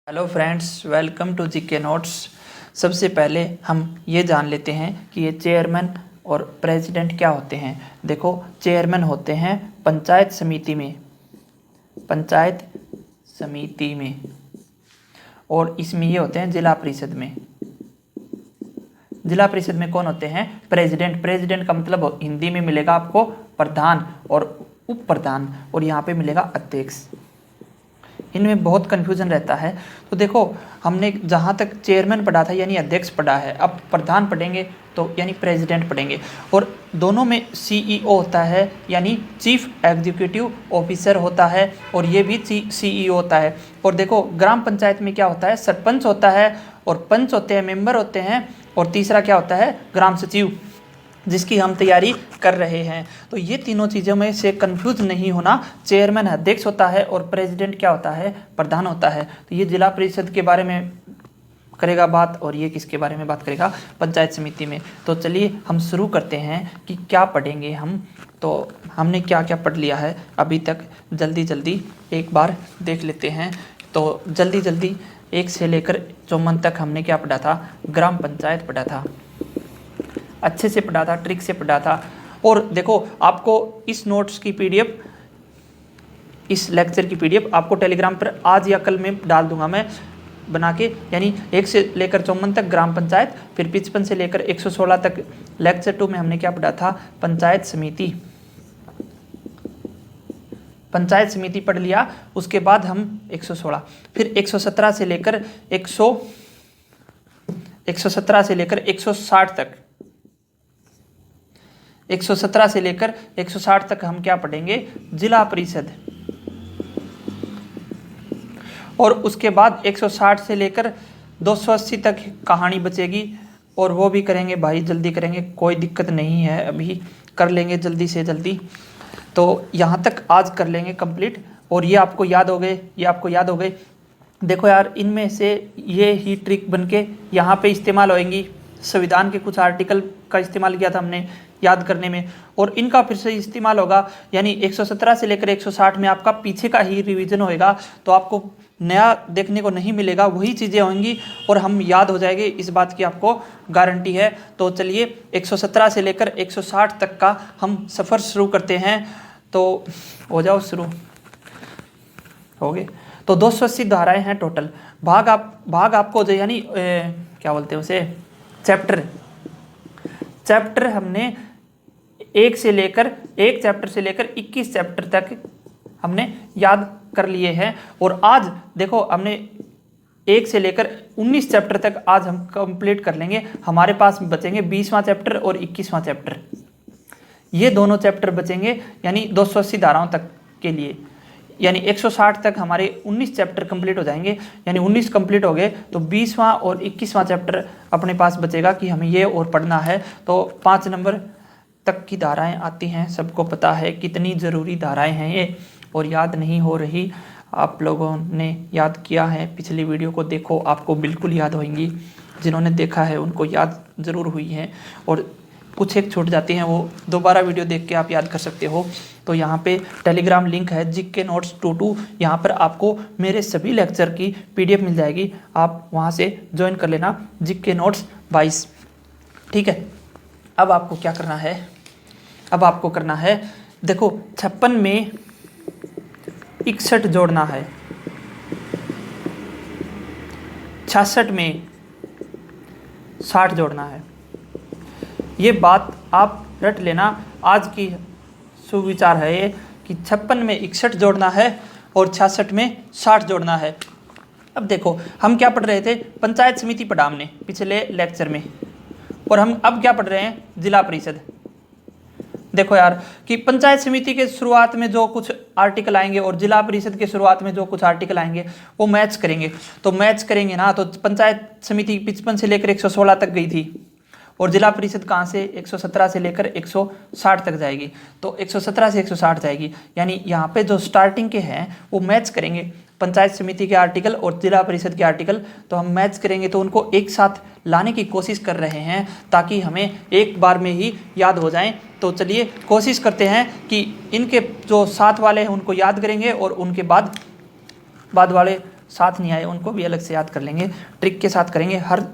Hello friends, welcome to GK notes. सबसे पहले हम ये जान लेते हैं कि ये चेयरमैन और प्रेसिडेंट क्या होते हैं। देखो, चेयरमैन होते हैं पंचायत समिति में, और इसमें ये होते हैं जिला परिषद में। जिला परिषद में कौन होते हैं? प्रेसिडेंट का मतलब हिंदी में मिलेगा आपको प्रधान और उप प्रधान, और यहाँ पे मिलेगा अध्यक्ष। इनमें बहुत कन्फ्यूजन रहता है। तो देखो, हमने जहाँ तक चेयरमैन पढ़ा था यानी अध्यक्ष पढ़ा है, अब प्रधान पढ़ेंगे तो यानी प्रेसिडेंट पढ़ेंगे। और दोनों में सीईओ होता है यानी चीफ एग्जीक्यूटिव ऑफिसर होता है, और ये भी सीईओ होता है। और देखो, ग्राम पंचायत में क्या होता है? सरपंच होता है, और पंच होते हैं, मेंबर होते हैं, और तीसरा क्या होता है? ग्राम सचिव, जिसकी हम तैयारी कर रहे हैं। तो ये तीनों चीज़ों में से कंफ्यूज नहीं होना। चेयरमैन अध्यक्ष होता है और प्रेसिडेंट क्या होता है? प्रधान होता है। तो ये जिला परिषद के बारे में करेगा बात, और ये किसके बारे में बात करेगा? पंचायत समिति में। तो चलिए हम शुरू करते हैं कि क्या पढ़ेंगे हम। तो हमने क्या क्या पढ़ लिया है अभी तक, जल्दी एक बार देख लेते हैं। तो जल्दी 1 से लेकर 54 तक हमने क्या पढ़ा था? ग्राम पंचायत पढ़ा था, अच्छे से पढ़ा था, ट्रिक से पढ़ा था। और देखो, आपको इस नोट्स की पीडीएफ, इस लेक्चर की पीडीएफ आपको टेलीग्राम पर आज या कल में डाल दूंगा मैं बना के। यानी 1 से लेकर 54 तक ग्राम पंचायत, फिर 55 से लेकर 116 तक लेक्चर 2 में हमने क्या पढ़ा था? पंचायत समिति पढ़ लिया। उसके बाद हम 116, फिर 117 से लेकर 160 तक, 117 से लेकर 160 तक हम क्या पढ़ेंगे? जिला परिषद। और उसके बाद 160 से लेकर 280 तक कहानी बचेगी, और वो भी करेंगे भाई, जल्दी करेंगे, कोई दिक्कत नहीं है, अभी कर लेंगे जल्दी से जल्दी। तो यहाँ तक आज कर लेंगे कंप्लीट, और ये आपको याद हो गए। देखो यार, इनमें से ये ही ट्रिक बनके यहाँ पे इस्तेमाल होएंगी। संविधान के कुछ आर्टिकल का इस्तेमाल किया था हमने याद करने में, और इनका फिर से इस्तेमाल होगा। यानी 117 से लेकर 160 में आपका पीछे का ही रिवीजन होएगा, तो आपको नया देखने को नहीं मिलेगा, वही चीज़ें होंगी और हम याद हो जाएंगे, इस बात की आपको गारंटी है। तो चलिए 117 से लेकर 160 तक का हम सफ़र शुरू करते हैं। तो हो जाओ शुरू, हो गए। तो 280 धाराएं हैं टोटल। भाग आपको जो यानी क्या बोलते हैं उसे? चैप्टर हमने एक चैप्टर से लेकर 21 चैप्टर तक हमने याद कर लिए हैं। और आज देखो, हमने 1 से लेकर 19 चैप्टर तक आज हम कंप्लीट कर लेंगे। हमारे पास बचेंगे 20वां चैप्टर और 21वां चैप्टर, ये दोनों चैप्टर बचेंगे यानी 280 धाराओं तक के लिए। यानी 160 तक हमारे 19 चैप्टर कंप्लीट हो जाएंगे। यानी 19 कंप्लीट हो गए तो 20वां और 21वां चैप्टर अपने पास बचेगा कि हमें ये और पढ़ना है। तो 5 नंबर तक की धाराएं आती हैं, सबको पता है कितनी ज़रूरी धाराएं हैं ये, और याद नहीं हो रही। आप लोगों ने याद किया है, पिछली वीडियो को देखो, आपको बिल्कुल याद होंगी। जिन्होंने देखा है उनको याद ज़रूर हुई है, और कुछ एक छूट जाती हैं, वो दोबारा वीडियो देख के आप याद कर सकते हो। तो यहाँ पे टेलीग्राम लिंक है जीके नोट्स 22, यहाँ पर आपको मेरे सभी लेक्चर की पीडीएफ मिल जाएगी, आप वहाँ से ज्वाइन कर लेना, जीके नोट्स 22। ठीक है, अब आपको क्या करना है? अब आपको करना है, देखो, 56 में 61 जोड़ना है, 66 में 60 जोड़ना है। ये बात आप रट लेना, आज की सुविचार है ये कि 56 में 61 जोड़ना है और 66 में 60 जोड़ना है। अब देखो, हम क्या पढ़ रहे थे? पंचायत समिति पढ़ा हमने पिछले लेक्चर में, और हम अब क्या पढ़ रहे हैं? जिला परिषद। देखो यार, कि पंचायत समिति के शुरुआत में जो कुछ आर्टिकल आएंगे और जिला परिषद के शुरुआत में जो कुछ आर्टिकल आएंगे वो मैच करेंगे। तो मैच करेंगे ना, तो पंचायत समिति 55 से लेकर 116 तक गई थी, और जिला परिषद कहाँ से? 117 से लेकर 160 तक जाएगी। तो 117 से 160 जाएगी, यानी यहाँ पे जो स्टार्टिंग के हैं वो मैच करेंगे, पंचायत समिति के आर्टिकल और जिला परिषद के आर्टिकल। तो हम मैच करेंगे, तो उनको एक साथ लाने की कोशिश कर रहे हैं ताकि हमें एक बार में ही याद हो जाएं। तो चलिए कोशिश करते हैं कि इनके जो साथ वाले हैं उनको याद करेंगे, और उनके बाद वाले साथ नहीं आए उनको भी अलग से याद कर लेंगे, ट्रिक के साथ करेंगे। हर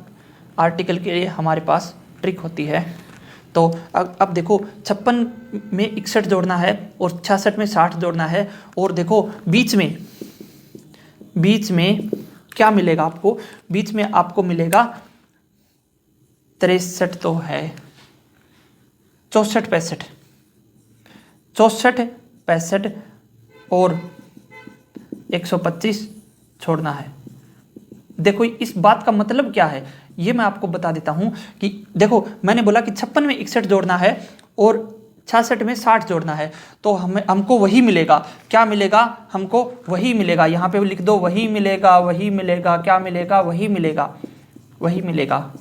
आर्टिकल के लिए हमारे पास ट्रिक होती है। तो अब देखो 56 में 61 जोड़ना है और 66 में 60 जोड़ना है, और देखो बीच में क्या मिलेगा आपको, बीच में आपको मिलेगा 63 तो है, 64 65 और 125 छोड़ना है। देखो इस बात का मतलब क्या है ये मैं आपको बता देता हूं कि देखो मैंने बोला कि 56 में 61 जोड़ना है और 66 में 60 जोड़ना है, तो हमको वही मिलेगा। क्या मिलेगा? हमको वही मिलेगा। यहाँ पे लिख दो वही मिलेगा, वही मिलेगा। क्या मिलेगा? वही मिलेगा, वही मिलेगा।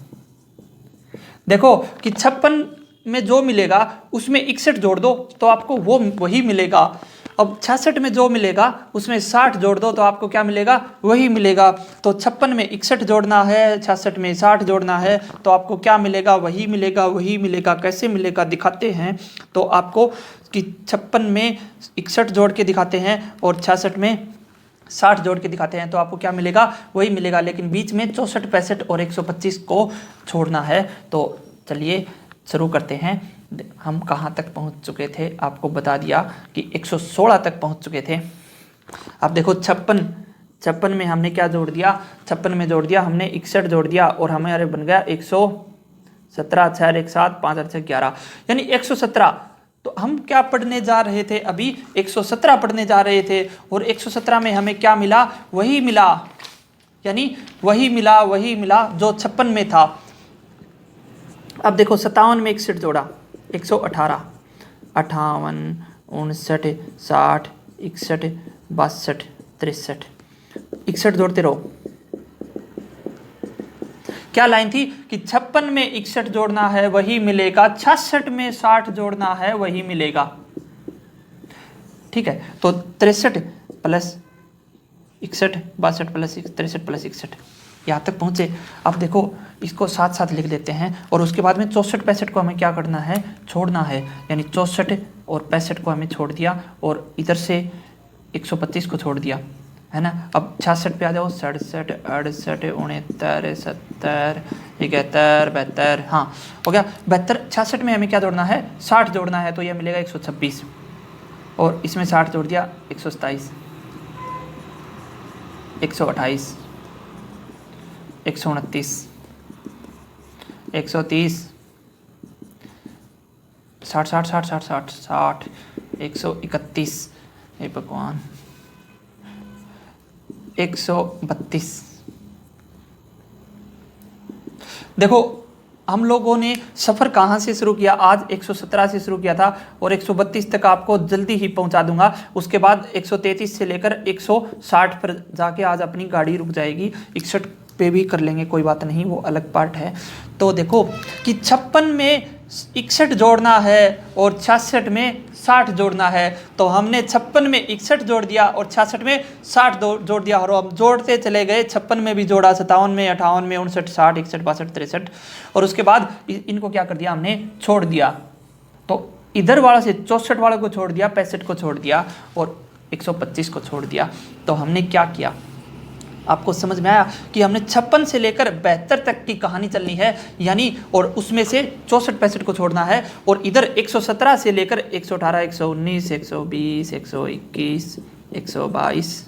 देखो कि 56 में जो मिलेगा उसमें 61 जोड़ दो तो आपको वो वही मिलेगा। अब 66 में जो मिलेगा उसमें 60 जोड़ दो तो आपको क्या मिलेगा? वही मिलेगा। तो 56 में 61 जोड़ना है, 66 में 60 जोड़ना है, तो आपको क्या मिलेगा? वही मिलेगा, वही मिलेगा। कैसे मिलेगा दिखाते हैं। तो आपको कि 56 में 61 जोड़ के दिखाते हैं और 66 में 60 जोड़ के दिखाते हैं, तो आपको क्या मिलेगा? वही मिलेगा। लेकिन बीच में 64 65 और 125 को छोड़ना है। तो चलिए शुरू करते हैं। हम कहाँ तक पहुँच चुके थे आपको बता दिया कि 116 तक पहुँच चुके थे। अब देखो 56 में हमने क्या जोड़ दिया? 56 में जोड़ दिया हमने 61 जोड़ दिया और हमारे बन गया 117 6 1 7 5 8 6 11 यानी 117। तो हम क्या पढ़ने जा रहे थे? अभी 117 पढ़ने जा रहे थे और 117 में हमें क्या मिला? वही मिला, यानी वही मिला, वही मिला जो 56 में था। अब देखो 57 में 61 जोड़ा 118 58 59 60 61 62 63 61 जोड़ते रहो। क्या लाइन थी कि 56 में 61 जोड़ना है वही मिलेगा, 66 में 60 जोड़ना है वही मिलेगा। ठीक है, तो 63 प्लस 61 62 प्लस 63 प्लस 61 यहाँ तक पहुँचे। अब देखो इसको साथ साथ लिख देते हैं और उसके बाद में 64 65 को हमें क्या करना है? छोड़ना है। यानी 64 और 65 को हमें छोड़ दिया और इधर से 125 को छोड़ दिया, है ना। अब 66 पे आ जाओ, 67 68 69 70 71 72, हाँ हो गया 72। 66 में हमें क्या जोड़ना है? 60 जोड़ना है, तो यह मिलेगा 126 और इसमें 60 जोड़ दिया 127 128 129 130 60 60 60 60 60 60 131, हे भगवान 132। देखो हम लोगों ने सफ़र कहाँ से शुरू किया? आज 117 से शुरू किया था और 132 तक आपको जल्दी ही पहुंचा दूंगा। उसके बाद 133 से लेकर 160 पर जाके आज अपनी गाड़ी रुक जाएगी। 61 पे भी कर लेंगे, कोई बात नहीं, वो अलग पार्ट है। तो देखो कि 56 में 61 जोड़ना है और 66 में 60 जोड़ना है, तो हमने 56 में 61 जोड़ दिया और 66 में 60 जोड़ दिया और हम जोड़ते चले गए। 56 में भी जोड़ा, 57 में 58 में 59 60 61 62 63 और उसके बाद इनको क्या कर दिया? हमने छोड़ दिया। तो इधर वाला से 64 वाले को छोड़ दिया, 65 को छोड़ दिया और 125 को छोड़ दिया। तो हमने क्या किया? आपको समझ में आया कि हमने 56 से लेकर 72 तक की कहानी चलनी है, यानी और उसमें से 64 65 को छोड़ना है और इधर 117 से लेकर 118 119 120 121 122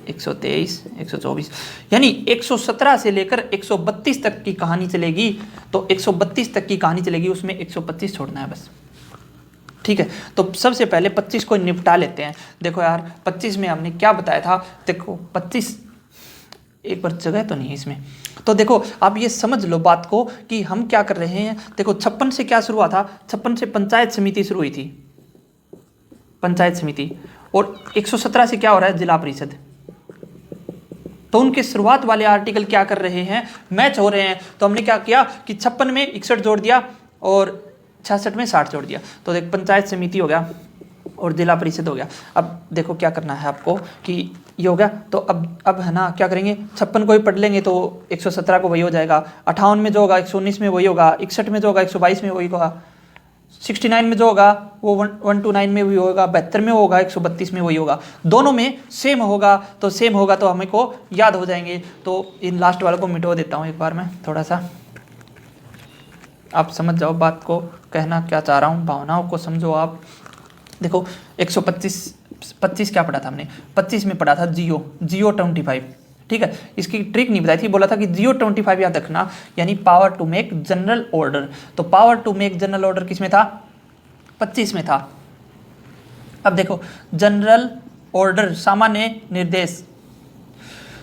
123 124 यानी 117 से लेकर 132 तक की कहानी चलेगी। तो 132 तक की कहानी चलेगी, उसमें 125 छोड़ना है बस। ठीक है, तो सबसे पहले 25 को निपटा लेते हैं। देखो यार 25 में हमने क्या बताया था? देखो 25 एक बार जगह तो नहीं है इसमें। तो देखो आप ये समझ लो बात को कि हम क्या कर रहे हैं। देखो 56 से क्या शुरू हुआ था? 56 से पंचायत समिति शुरू हुई थी, पंचायत समिति। और 117 से क्या हो रहा है? जिला परिषद। तो उनके शुरुआत वाले आर्टिकल क्या कर रहे हैं? मैच हो रहे हैं। तो हमने क्या किया कि 56 में 61 जोड़ दिया और 66 में 60 जोड़ दिया। तो देख पंचायत समिति हो गया और जिला परिषद हो गया। अब देखो क्या करना है आपको कि ये हो गया। तो अब है ना क्या करेंगे? 56 को ही पढ़ लेंगे तो 117 को वही हो जाएगा। 58 में जो होगा 119 में वही होगा, 61 में जो होगा 122 में वही होगा, 69 में जो होगा वो 129 में भी होगा, 72 में होगा, 132 में वही होगा, दोनों में सेम होगा। तो सेम होगा तो हमें को याद हो जाएंगे। तो इन लास्ट वाले को मिटवा देता हूँ एक बार मैं, थोड़ा सा आप समझ जाओ बात को, कहना क्या चाह रहा हूँ, भावनाओं को समझो आप। देखो 125 क्या पढ़ा था हमने, 25 में पढ़ा था जियो 25, ठीक है। इसकी ट्रिक नहीं बताई थी, बोला था कि 25 याद रखना, यानी power to make general order. तो power to make general order किस में था, 25 में था। अब देखो जनरल ऑर्डर सामान्य निर्देश,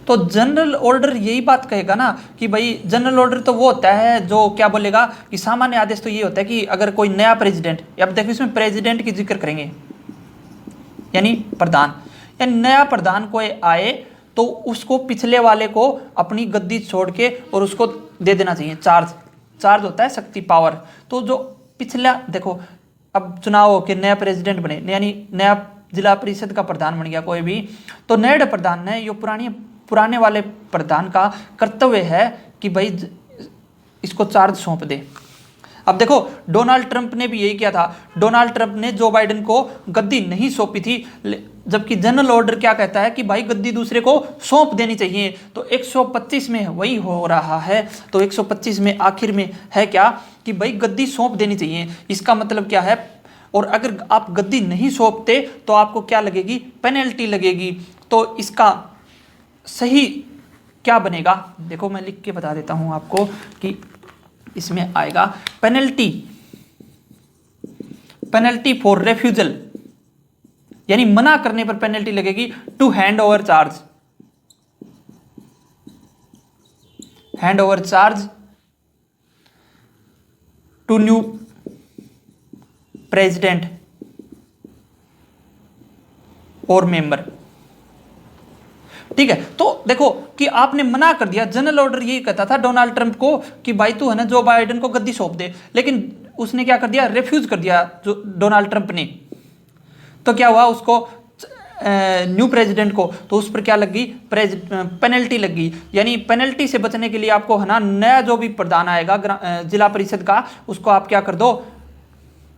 तो जनरल ऑर्डर यही बात कहेगा ना कि भाई जनरल ऑर्डर तो वो होता है जो क्या बोलेगा कि सामान्य आदेश तो ये होता है कि अगर कोई नया प्रेसिडेंट, अब देखो इसमें प्रेसिडेंट की जिक्र करेंगे यानी प्रधान, यानी नया प्रधान कोई आए तो उसको पिछले वाले को अपनी गद्दी छोड़ के और उसको दे देना चाहिए चार्ज होता है शक्ति, पावर। तो जो पिछला देखो अब चुनाव हो के नया प्रेसिडेंट बने, यानी नया जिला परिषद का प्रधान बन गया कोई भी, तो नए प्रधान ने ये पुराने वाले प्रधान का कर्तव्य है कि भाई इसको चार्ज सौंप दे। अब देखो डोनाल्ड ट्रंप ने भी यही किया था, डोनाल्ड ट्रंप ने जो बाइडेन को गद्दी नहीं सौंपी थी, जबकि जनरल ऑर्डर क्या कहता है कि भाई गद्दी दूसरे को सौंप देनी चाहिए। तो 125 में वही हो रहा है। तो 125 में आखिर में है क्या कि भाई गद्दी सौंप देनी चाहिए। इसका मतलब क्या है, और अगर आप गद्दी नहीं सौंपते तो आपको क्या लगेगी, पेनल्टी लगेगी। तो इसका सही क्या बनेगा, देखो मैं लिख के बता देता हूं आपको कि इसमें आएगा पेनल्टी फॉर रेफ्यूजल, यानी मना करने पर पेनल्टी लगेगी। To hand over charge to new president और मेंबर, ठीक है। तो देखो कि आपने मना कर दिया, जनरल ऑर्डर यही कहता था डोनाल्ड ट्रंप को कि भाई तू है ना जो बाइडेन को गद्दी सौंप दे, लेकिन उसने क्या कर दिया, रिफ्यूज कर दिया जो डोनाल्ड ट्रंप ने। तो क्या हुआ, उसको न्यू प्रेसिडेंट को, तो उस पर क्या लगी, पेनल्टी लगी। यानी पेनल्टी से बचने के लिए आपको है ना नया जो भी प्रधान आएगा जिला परिषद का, उसको आप क्या कर दो,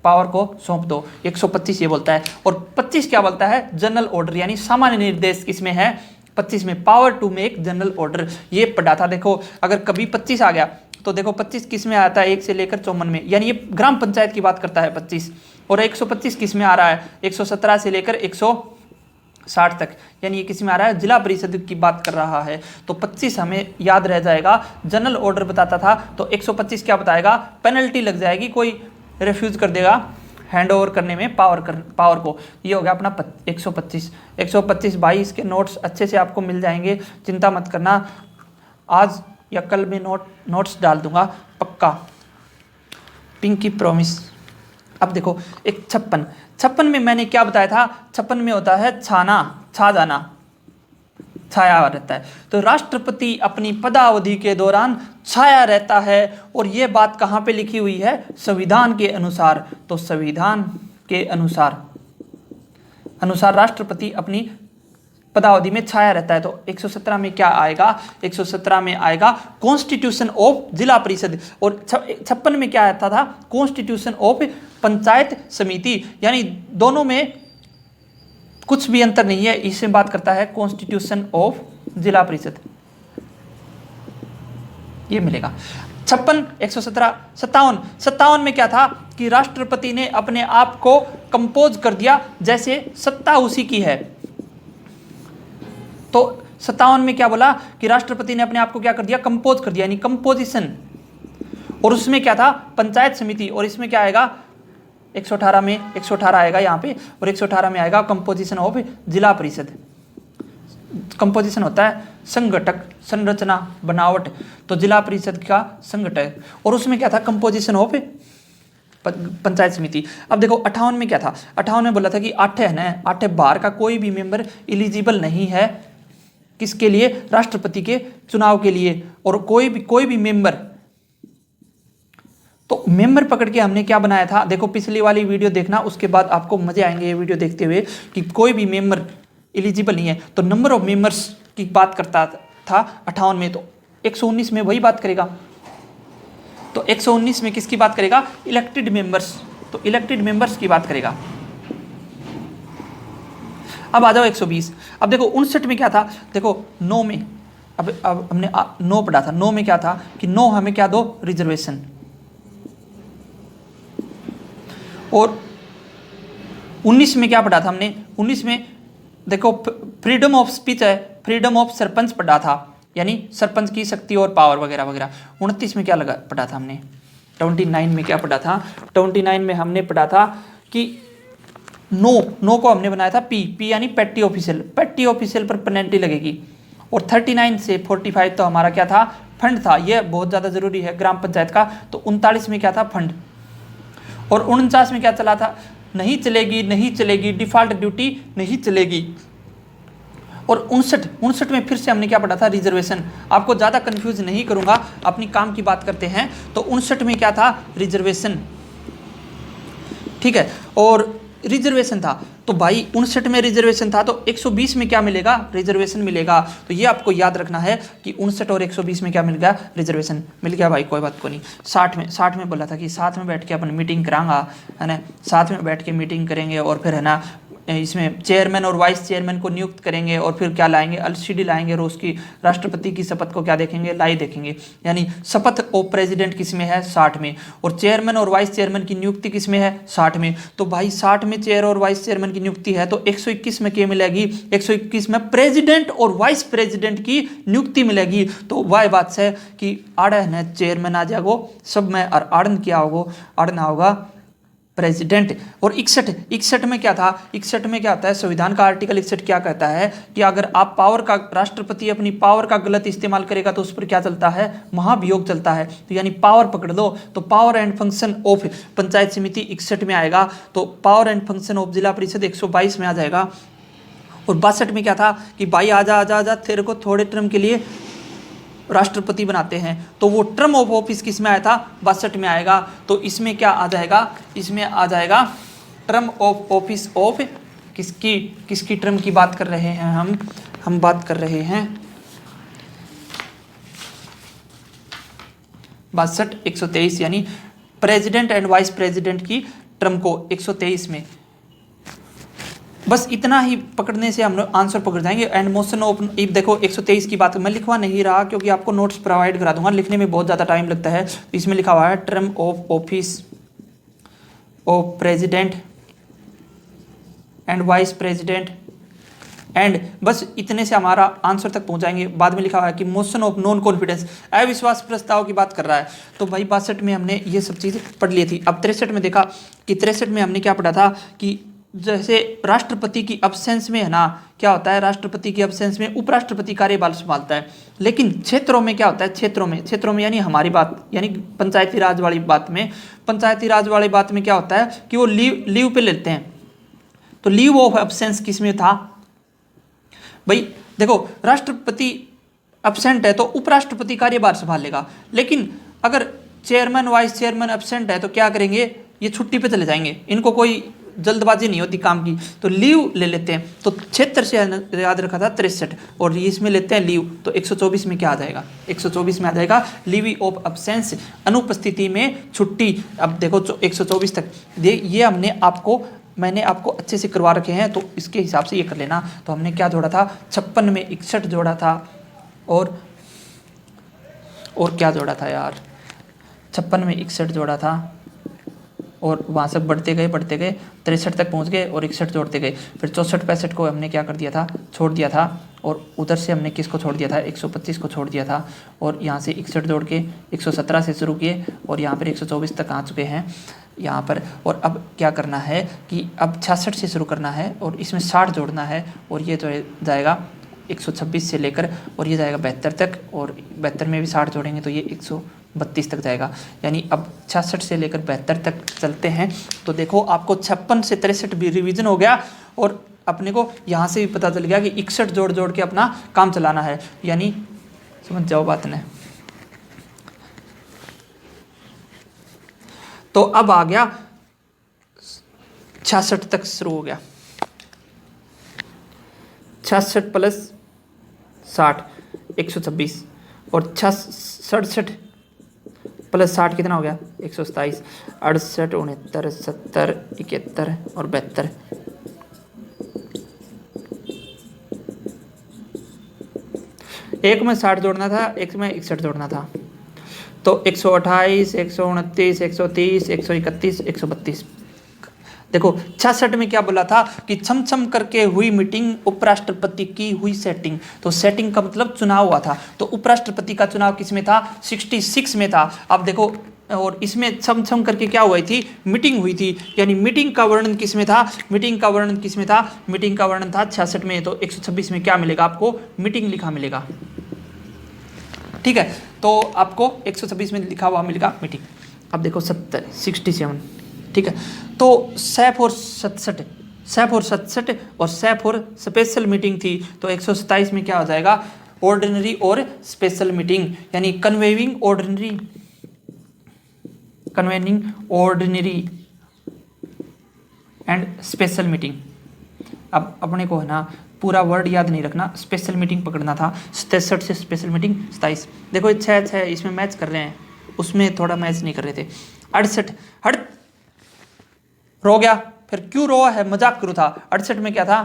पावर को सौंप दो। 125 ये बोलता है। और 25 क्या बोलता है, जनरल ऑर्डर, यानी सामान्य निर्देश किसमें है, 25 में, power to make general order. ये पढ़ा था। देखो अगर कभी 25 आ गया तो देखो 25 किस में आता है, 1 से लेकर 54 में, यानी ये ग्राम पंचायत की बात करता है 25। और 125 किस में आ रहा है, 117 से लेकर 160 तक, यानी ये किस में आ रहा है, जिला परिषद की बात कर रहा है। तो 25 हमें याद रह जाएगा, जनरल ऑर्डर बताता था। तो 125 क्या बताएगा, पेनल्टी लग जाएगी, कोई रिफ्यूज कर देगा हैंड ओवर करने में पावर को। ये हो गया अपना 125 भाई। इसके नोट्स अच्छे से आपको मिल जाएंगे, चिंता मत करना, आज या कल में नोट्स डाल दूंगा पक्का, पिंकी प्रॉमिस। अब देखो एक 56 में मैंने क्या बताया था, 56 में होता है छा जाना, छाया रहता है। तो राष्ट्रपति अपनी पदावधि के दौरान छाया रहता है। और यह बात कहाँ पे लिखी हुई है, संविधान के अनुसार। तो संविधान के अनुसार राष्ट्रपति अपनी पदावधि में छाया रहता है। तो 117 में क्या आएगा, 117 में आएगा कॉन्स्टिट्यूशन ऑफ जिला परिषद। और 56 में क्या आता था, कॉन्स्टिट्यूशन ऑफ पंचायत समिति, यानी दोनों में कुछ भी अंतर नहीं है। इसमें बात करता है कॉन्स्टिट्यूशन ऑफ जिला परिषद, ये मिलेगा। 56, 117, 57 में क्या था कि राष्ट्रपति ने अपने आप को कंपोज कर दिया, जैसे सत्ता उसी की है। तो 57 में क्या बोला कि राष्ट्रपति ने अपने आप को क्या कर दिया, कंपोज कर दिया, यानी कंपोजिशन। और उसमें क्या था, पंचायत समिति। और इसमें क्या आएगा, 118 में 118 आएगा यहाँ पे, और 118 में आएगा कंपोजिशन ऑफ जिला परिषद। कंपोजिशन होता है संगठक, संरचना, बनावट। तो जिला परिषद का संगठक। और उसमें क्या था, कंपोजिशन ऑफ पंचायत समिति। अब देखो 58 में क्या था, 58 में बोला था कि 8 है ना, 8 बार का कोई भी मेंबर एलिजिबल नहीं है, किसके लिए, राष्ट्रपति के चुनाव के लिए। और कोई भी मेंबर, तो मेंबर पकड़ के हमने क्या बनाया था, देखो पिछली वाली वीडियो देखना, उसके बाद आपको मजे आएंगे ये वीडियो देखते हुए कि कोई भी मेंबर एलिजिबल नहीं है। तो नंबर ऑफ मेंबर्स की बात करता था 58 में। तो 119 में वही बात करेगा। तो 119 में किसकी बात करेगा, इलेक्टेड मेंबर्स, तो इलेक्टेड मेंबर्स की बात करेगा। अब आ जाओ 120। अब देखो 59 में क्या था, देखो 9 में, अब हमने 9 पढ़ा था, 9 में क्या था कि 9 हमें क्या दो, रिजर्वेशन। और 19 में क्या पढ़ा था हमने, 19 में देखो फ्रीडम ऑफ स्पीच है, फ्रीडम ऑफ सरपंच पढ़ा था, यानी सरपंच की शक्ति और पावर वगैरह वगैरह। 29 में क्या लगा पढ़ा था हमने, 29 में क्या पढ़ा था, 29 में हमने पढ़ा था कि नो को हमने बनाया था पी यानी पेटी ऑफिशियल, पेटी ऑफिशियल पर पेनल्टी लगेगी। और 39 से 45 तो हमारा क्या था, फंड था, ये बहुत ज़्यादा जरूरी है ग्राम पंचायत का। तो 39 में क्या था, फंड। और 49 में क्या चला था, नहीं चलेगी, नहीं चलेगी, डिफॉल्ट ड्यूटी नहीं चलेगी। और 59 में फिर से हमने क्या पढ़ा था, रिजर्वेशन। आपको ज़्यादा कंफ्यूज नहीं करूंगा, अपनी काम की बात करते हैं। तो 59 में क्या था, रिजर्वेशन, ठीक है। और रिजर्वेशन था, तो भाई 59 में रिजर्वेशन था, तो 120 में क्या मिलेगा, रिजर्वेशन मिलेगा। तो ये आपको याद रखना है कि 59 और 120 में क्या मिल गया, रिजर्वेशन मिल गया भाई, कोई बात को नहीं। 60 में बोला था कि साथ में बैठ के अपन मीटिंग करांगा, है ना, साथ में बैठ के मीटिंग करेंगे और फिर है ना इसमें चेयरमैन और वाइस चेयरमैन को नियुक्त करेंगे और फिर क्या लाएंगे, एलसीडी लाएंगे, रोज की राष्ट्रपति की शपथ को क्या देखेंगे, लाई देखेंगे। यानी शपथ ऑफ प्रेसिडेंट किस में है, 60 में, और चेयरमैन और वाइस चेयरमैन की नियुक्ति किस में है, 60 में। तो भाई 60 में चेयर और वाइस चेयरमैन की नियुक्ति है, तो 121 में क्या मिलेगी, 121 में प्रेसिडेंट और वाइस प्रेसिडेंट की नियुक्ति मिलेगी। तो वह बात है कि आड़ है चेयरमैन आ जाएगो सब में, और आड़न क्या होगो, आड़ना होगा प्रेसिडेंट। और 61 में क्या था, 61 में क्या होता है, संविधान का आर्टिकल 61 क्या कहता है कि अगर आप पावर का, राष्ट्रपति अपनी पावर का गलत इस्तेमाल करेगा तो उस पर क्या चलता है, महाभियोग चलता है। तो यानी पावर पकड़ लो, तो power and function of panchayat समिति 61 में आएगा, तो पावर एंड फंक्शन ऑफ जिला परिषद 122 में आ जाएगा। और 62 में क्या था कि भाई आजा आजा आजा, तेरे को थोड़े टर्म के लिए राष्ट्रपति बनाते हैं, तो वो टर्म ऑफ ऑफिस किस में आया था, 62 में आएगा। तो इसमें क्या आ जाएगा, इसमें आ जाएगा टर्म ऑफ ऑफिस ऑफ किसकी टर्म की बात कर रहे हैं हम बात कर रहे हैं 62 123, यानी प्रेसिडेंट एंड वाइस प्रेसिडेंट की टर्म को 123 में। बस इतना ही पकड़ने से हम आंसर पकड़ जाएंगे। एंड मोशन ऑफ, देखो 123 की बात मैं लिखवा नहीं रहा क्योंकि आपको नोट्स प्रोवाइड करा दूंगा, लिखने में बहुत ज़्यादा टाइम लगता है। तो इसमें लिखा हुआ है term of office of president and vice president, and बस इतने से हमारा आंसर तक पहुंचाएंगे। बाद में लिखा हुआ है कि मोशन ऑफ नॉन कॉन्फिडेंस, अविश्वास प्रस्ताव की बात कर रहा है। तो भाई 62 में हमने ये सब चीज़ पढ़ ली थी। अब 63 में देखा कि 63 में हमने क्या पढ़ा था कि जैसे राष्ट्रपति की अब्सेंस में है ना, क्या होता है, राष्ट्रपति की अब्सेंस में उपराष्ट्रपति कार्यभार संभालता है। लेकिन क्षेत्रों में क्या होता है, क्षेत्रों में यानी हमारी बात, यानी पंचायती राज वाली बात में, पंचायती राज वाली बात में क्या होता है कि वो लीव पे लेते हैं। तो लीव ऑफ एब्सेंस किस में था भाई, देखो राष्ट्रपति एब्सेंट है तो उपराष्ट्रपति कार्यभार संभालेगा, लेकिन अगर चेयरमैन वाइस चेयरमैन एब्सेंट है तो क्या करेंगे, ये छुट्टी पे चले जाएंगे, इनको कोई जल्दबाजी नहीं होती काम की, तो लीव ले लेते हैं। तो क्षेत्र से याद रखा था 63 और इसमें लेते हैं लीव, तो 124 में क्या आ जाएगा, 124 में आ जाएगा लीव ऑफ एब्सेंस, अनुपस्थिति में छुट्टी। अब देखो 124 तक ये मैंने आपको अच्छे से करवा रखे हैं, तो इसके हिसाब से ये कर लेना। तो हमने क्या जोड़ा था, 56 में 61 जोड़ा था, और क्या जोड़ा था यार, 56 में 61 जोड़ा था, और वहाँ से बढ़ते गए 63 तक पहुँच गए और 61 जोड़ते गए। फिर 64 65 को हमने क्या कर दिया था, छोड़ दिया था, और उधर से हमने किसको छोड़ दिया था, 125 को छोड़ दिया था, और यहाँ से 61 जोड़ के 117 से शुरू किए, और यहाँ पर 124 तक आ चुके हैं यहाँ पर। और अब क्या करना है कि अब 66 से शुरू करना है, और इसमें 60 जोड़ना है, और ये जो जाएगा 126 से लेकर, और ये जाएगा 72 तक, और 72 में भी 60 जोड़ेंगे तो ये 132 तक जाएगा। यानी अब 66 से लेकर 72 तक चलते हैं। तो देखो आपको 56 से 63 भी रिवीजन हो गया, और अपने को यहाँ से भी पता चल गया कि 61 जोड़ के अपना काम चलाना है, यानी समझ जाओ बात ने। तो अब आ गया 66 तक शुरू हो गया, 66 प्लस 60 126, और 67 प्लस 60 कितना हो गया 127, 68, 69, 70, 71 और 72। एक में 60 जोड़ना था, एक में 61 जोड़ना था, तो 128, 129, 130, 131, 132। देखो 66 में क्या बोला था कि छम छम करके हुई मीटिंग, उपराष्ट्रपति की हुई सेटिंग। तो सेटिंग का मतलब चुनाव हुआ था, तो उपराष्ट्रपति का चुनाव किस में था 66 में था। अब देखो, और इसमें छम छम करके क्या हुई थी, मीटिंग हुई थी, यानी मीटिंग का वर्णन किस में था, मीटिंग का वर्णन किस में था, मीटिंग का वर्णन था 66 में। तो 126 में क्या मिलेगा आपको, मीटिंग लिखा मिलेगा। ठीक है, तो आपको 126 में लिखा हुआ मिलेगा मीटिंग। अब देखो 67, ठीक है, तो सैफ और 67 और सैफ और स्पेशल मीटिंग थी, तो 127 में क्या हो जाएगा, ऑर्डिनरी और स्पेशल मीटिंग, यानी कन्वेनिंग ऑर्डिनरी एंड स्पेशल मीटिंग। अब अपने को है ना पूरा वर्ड याद नहीं रखना, स्पेशल मीटिंग पकड़ना था। 67 से स्पेशल मीटिंग 27। देखो 6 इसमें मैच कर रहे हैं, उसमें थोड़ा मैच नहीं कर रहे थे। 68 हट रो गया, फिर क्यों रोआ है, मजाक करूँ था। 68 में क्या था,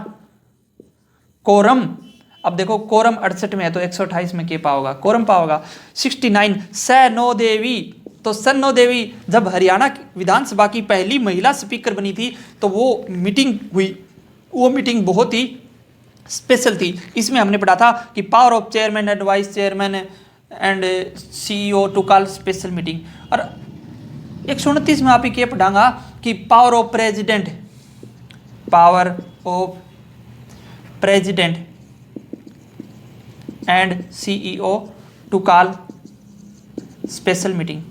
कोरम। अब देखो कोरम 68 में है, तो 128 में क्या पाओगा, कोरम पाओगा। 69 सैनो देवी, तो सन्नो देवी जब हरियाणा विधानसभा की पहली महिला स्पीकर बनी थी, तो वो मीटिंग हुई, वो मीटिंग बहुत ही स्पेशल थी। इसमें हमने पढ़ा था कि power of chairman and vice chairman and CEO to call special meeting. और 129 में आप ही क्या पढ़ांगा कि power of president and CEO to call special meeting.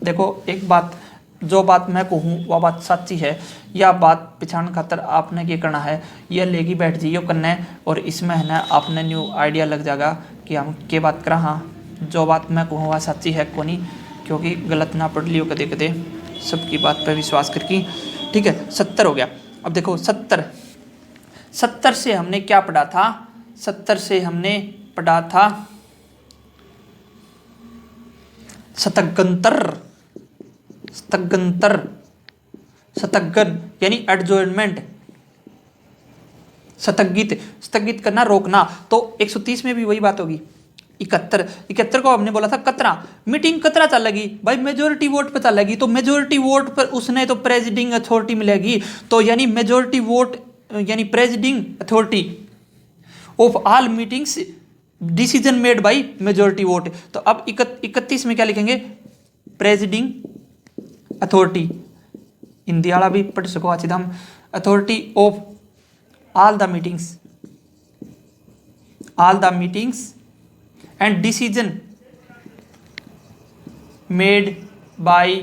देखो एक बात, जो बात मैं कहूँ वह बात सच्ची है, यह बात पहचान खातर आपने क्या करना है, यह लेगी बैठ जाइयो करना है, और इसमें है ना आपने न्यू आइडिया लग जाएगा कि हम क्या बात करा। हाँ, जो बात मैं कहूँ वह सच्ची है को नहीं, क्योंकि गलत ना पढ़ लियो कदे कदे, सबकी बात पर विश्वास करके। ठीक है, 70 हो गया। अब देखो 70 से हमने क्या पढ़ा था, 70 से हमने पढ़ा था स्थगन यानी एडजॉर्नमेंट, स्थगित करना, रोकना। तो 130 में भी वही बात होगी। 71 को हमने बोला था कतरा, मीटिंग कतरा चलेगी भाई, मेजोरिटी वोट पे चलेगी, तो मेजोरिटी वोट पर उसने तो प्रेसिडिंग अथॉरिटी मिलेगी, तो यानी मेजोरिटी वोट यानी presiding authority of all meetings decision made by majority vote. तो अब 31 में क्या लिखेंगे, प्रेसिडिंग अथॉरिटी, हिंदी वाला भी पढ़ सको अच्छी हम, authority of all the meetings and decision made by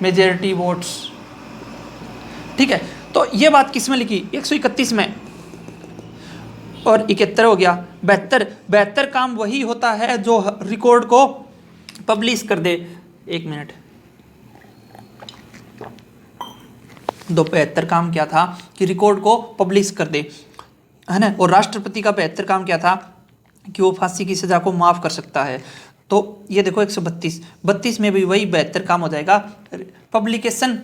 majority votes. ठीक है, तो ये बात किस में लिखी, 131 में, और 71 हो गया। 72 काम वही होता है जो रिकॉर्ड को पब्लिश कर दे। 1 मिनट, 72 काम क्या था कि रिकॉर्ड को पब्लिश कर दे, है ना। और राष्ट्रपति का 72 काम क्या था कि वो फांसी की सजा को माफ कर सकता है। तो ये देखो 132 में भी वही 72 काम हो जाएगा, publication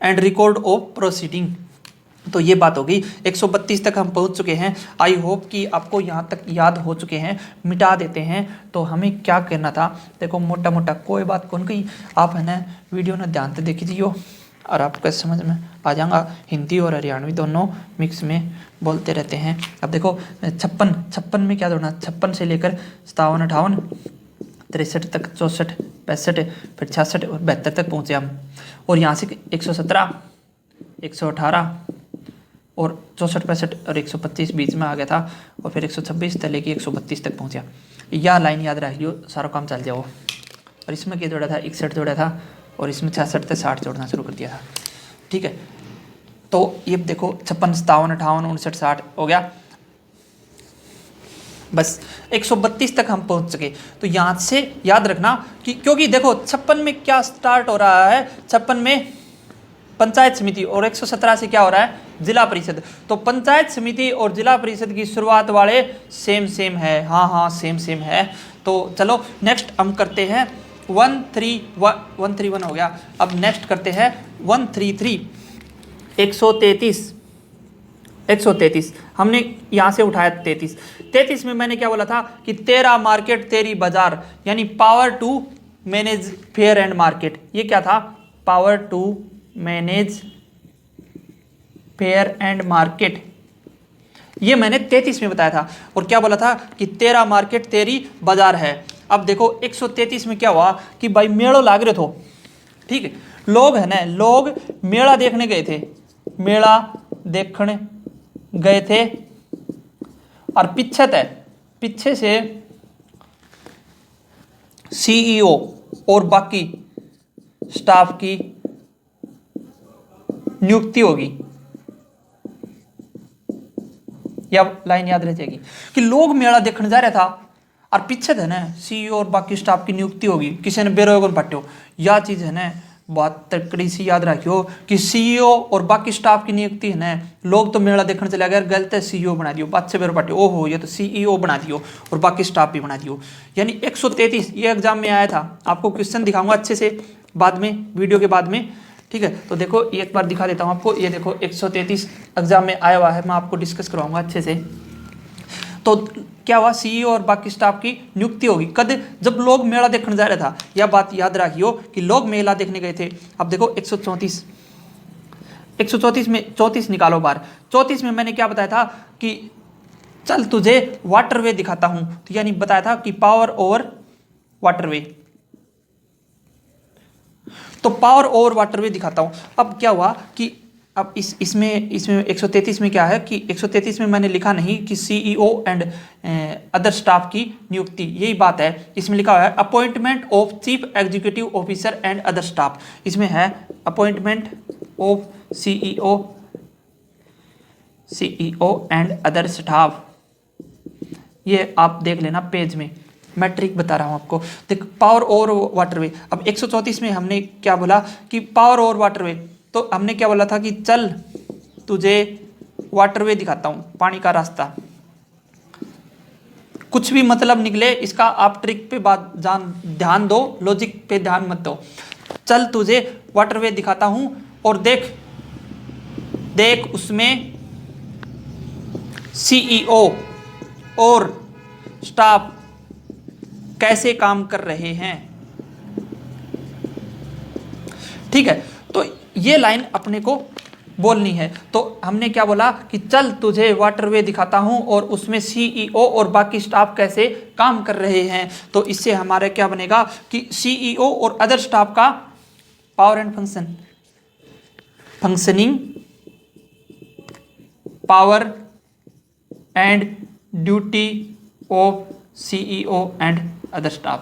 and record of proceeding. तो ये बात होगी। 132 तक हम पहुंच चुके हैं। आई होप कि आपको यहाँ तक याद हो चुके हैं। मिटा देते हैं। तो हमें क्या करना था, देखो मोटा मोटा कोई बात कौन कही, आप है ना वीडियो ना ध्यान से देखी दियो और आपको समझ में आ जाएगा। हिंदी और हरियाणवी दोनों मिक्स में बोलते रहते हैं। अब देखो 56 में क्या जोड़ना, 56 से लेकर 57, 58, 63 तक, 64, 65, फिर 66 और 72 तक पहुँचे हम। और यहाँ से 117, 118 और 64, 65 और 125 बीच में आ गया था, और फिर 126 से लेके 132 तक पहुँचा। यह लाइन याद रख लियो, सारा काम चल जाओ। और इसमें क्या जोड़ा था, 61 जोड़ा था, और इसमें 66 से 60 जोड़ना शुरू कर दिया था। ठीक है, तो ये देखो 56, 57, 58, 59, 60 हो गया। बस 132 तक हम पहुंच सके। तो यहाँ से याद रखना कि क्योंकि देखो 56 में क्या स्टार्ट हो रहा है, 56 में पंचायत समिति, और 117 से क्या हो रहा है, जिला परिषद। तो पंचायत समिति और जिला परिषद की शुरुआत वाले सेम है। हाँ सेम है। तो तो चलो नेक्स्ट हम करते हैं 131 हो गया। अब नेक्स्ट करते हैं 133 133 हमने यहाँ से उठाया 33 में मैंने क्या बोला था कि तेरा मार्केट तेरी बाजार, यानी power to manage fair and market. ये क्या था? Power to manage fair and market, ये मैंने 33 में बताया था। और क्या बोला था कि तेरा मार्केट तेरी बाजार है। अब देखो 133 में क्या हुआ कि भाई मेड़ो लाग रहे थो, ठीक है, लोग है ना, लोग मेला देखने गए थे, मेला देखने गए थे, और पीछे से सीईओ और बाकी स्टाफ की नियुक्ति होगी। या लाइन याद रह जाएगी कि लोग मेला देखने जा रहा था और पीछे है ना सीईओ और बाकी स्टाफ की नियुक्ति होगी, किसी ने बेरोजगार पट्टो। यह चीज है ना बात तकड़ी सी याद रखियो कि सीईओ और बाकी स्टाफ की नियुक्ति है ना, लोग तो मेला देखने चले गए, गलत है सीईओ बना दियो, बात से बेरो पट्टे, ओहो ये तो सीईओ बना दियो और बाकी स्टाफ भी बना दियो। यानी 133 ये एग्जाम में आया था। आपको क्वेश्चन दिखाऊंगा अच्छे से बाद में, वीडियो के बाद में, ठीक है। तो देखो एक बार दिखा देता हूँ आपको, ये देखो 133 एग्जाम में आया हुआ है, मैं आपको डिस्कस करवाऊंगा अच्छे से। तो क्या हुआ, सीईओ और बाकी स्टाफ की नियुक्ति होगी कद, जब लोग मेला देखने जा रहा था। यह बात याद रखियो कि लोग मेला देखने गए थे। अब देखो 134 में 34 निकालो बार। 34 में मैंने क्या बताया था कि चल तुझे वाटरवे दिखाता हूं, तो यानी बताया था कि पावर ओवर वाटरवे, तो पावर ओवर वाटरवे दिखाता हूं। अब क्या हुआ कि अब इसमें 133 में क्या है कि 133 में मैंने लिखा नहीं कि सीईओ एंड अदर स्टाफ की नियुक्ति, यही बात है। इसमें लिखा हुआ है appointment of chief executive officer and other staff, इसमें है appointment of CEO and other staff. ये आप देख लेना पेज में, मैं ट्रिक बता रहा हूं आपको। देख पावर ओवर वाटरवे। अब 134 में हमने क्या बोला कि पावर ओवर वाटरवे, तो हमने क्या बोला था कि चल तुझे वाटरवे दिखाता हूं, पानी का रास्ता। कुछ भी मतलब निकले इसका आप ट्रिक पे बात ध्यान दो, लॉजिक पे ध्यान मत दो। चल तुझे वाटरवे दिखाता हूं और देख उसमें सीईओ और स्टाफ कैसे काम कर रहे हैं, ठीक है। तो ये लाइन अपने को बोलनी है। तो हमने क्या बोला कि चल तुझे वाटरवे दिखाता हूं और उसमें सीईओ और बाकी स्टाफ कैसे काम कर रहे हैं। तो इससे हमारा क्या बनेगा कि सीईओ और अदर स्टाफ का power and functioning, power and duty of CEO and other staff.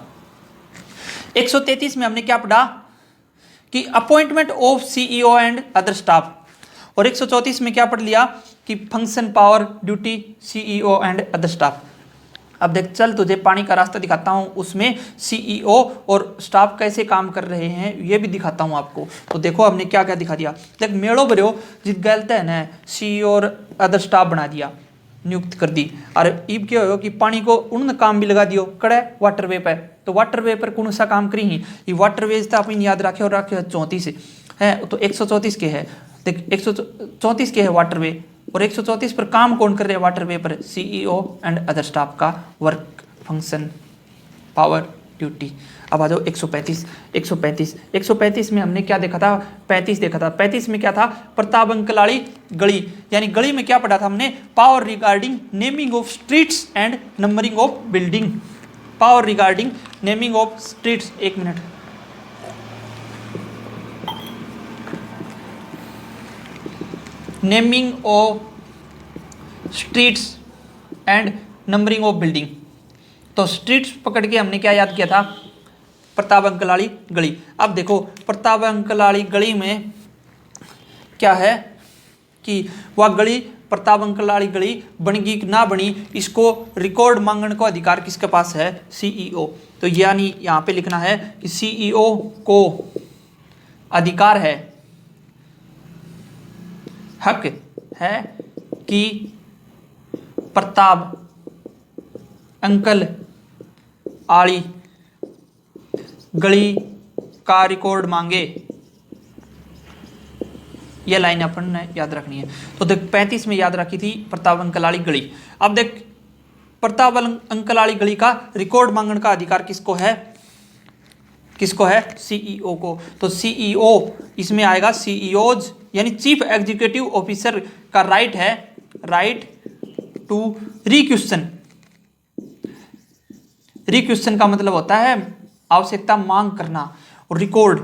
133 में हमने क्या पढ़ा कि appointment of CEO and other staff, और 134 में क्या पढ़ लिया कि function, power, duty CEO and other staff. अब देख चल तुझे पानी का रास्ता दिखाता हूं, उसमें सीईओ और स्टाफ कैसे काम कर रहे हैं ये भी दिखाता हूं आपको। तो देखो हमने क्या क्या दिखा दिया। देख मेड़ो बरो जित गलत है ना, सीईओ और अदर स्टाफ बना दिया, नियुक्त कर दी। और इब क्या हो कि पानी को उन काम भी लगा दियो कड़े वाटरवे पे। तो वाटरवे पर कौन सा काम करी ही, ये वाटरवेज तो अपन याद रखे और रखे 34 है, तो 134 के है। देख 134 के है वाटरवे, और 134 पर काम कौन कर रहे हैं वाटरवे पर, सीईओ एंड अदर स्टाफ का वर्क, फंक्शन, पावर, ड्यूटी। अब आ जाओ 135 में हमने क्या देखा था, 35 देखा था। 35 में क्या था, प्रताप अंकलाड़ी गली, यानी गली में क्या पढ़ा था हमने, power regarding naming of streets and numbering of building. Power regarding naming of streets, एक minute, naming of streets and numbering of building. तो स्ट्रीट्स पकड़ के हमने क्या याद किया था, प्रताप अंकलाड़ी गली। अब देखो प्रताप अंकलाड़ी गली में क्या है कि वह गली, प्रताप अंकलाड़ी गली बनेगी ना बनी, इसको रिकॉर्ड मांगने को अधिकार किसके पास है, सीईओ। तो यानी यहाँ पे लिखना है कि सीईओ को अधिकार है, हक है कि प्रताप अंकल आली गली का रिकॉर्ड मांगे। ये लाइन अपन ने याद रखनी है। तो देख 35 में याद रखी थी प्रताप अंकलाड़ी गली। अब देख प्रताप अंकलाड़ी गली का रिकॉर्ड मांगने का अधिकार किसको है? किसको है? सीईओ को। तो सीईओ इसमें आएगा सीईओज यानी चीफ एग्जीक्यूटिव ऑफिसर का राइट है, राइट टू रिक्वेशन। रिक्वेशन का मतलब होता है आवश्यकता मांग करना, और रिकॉर्ड,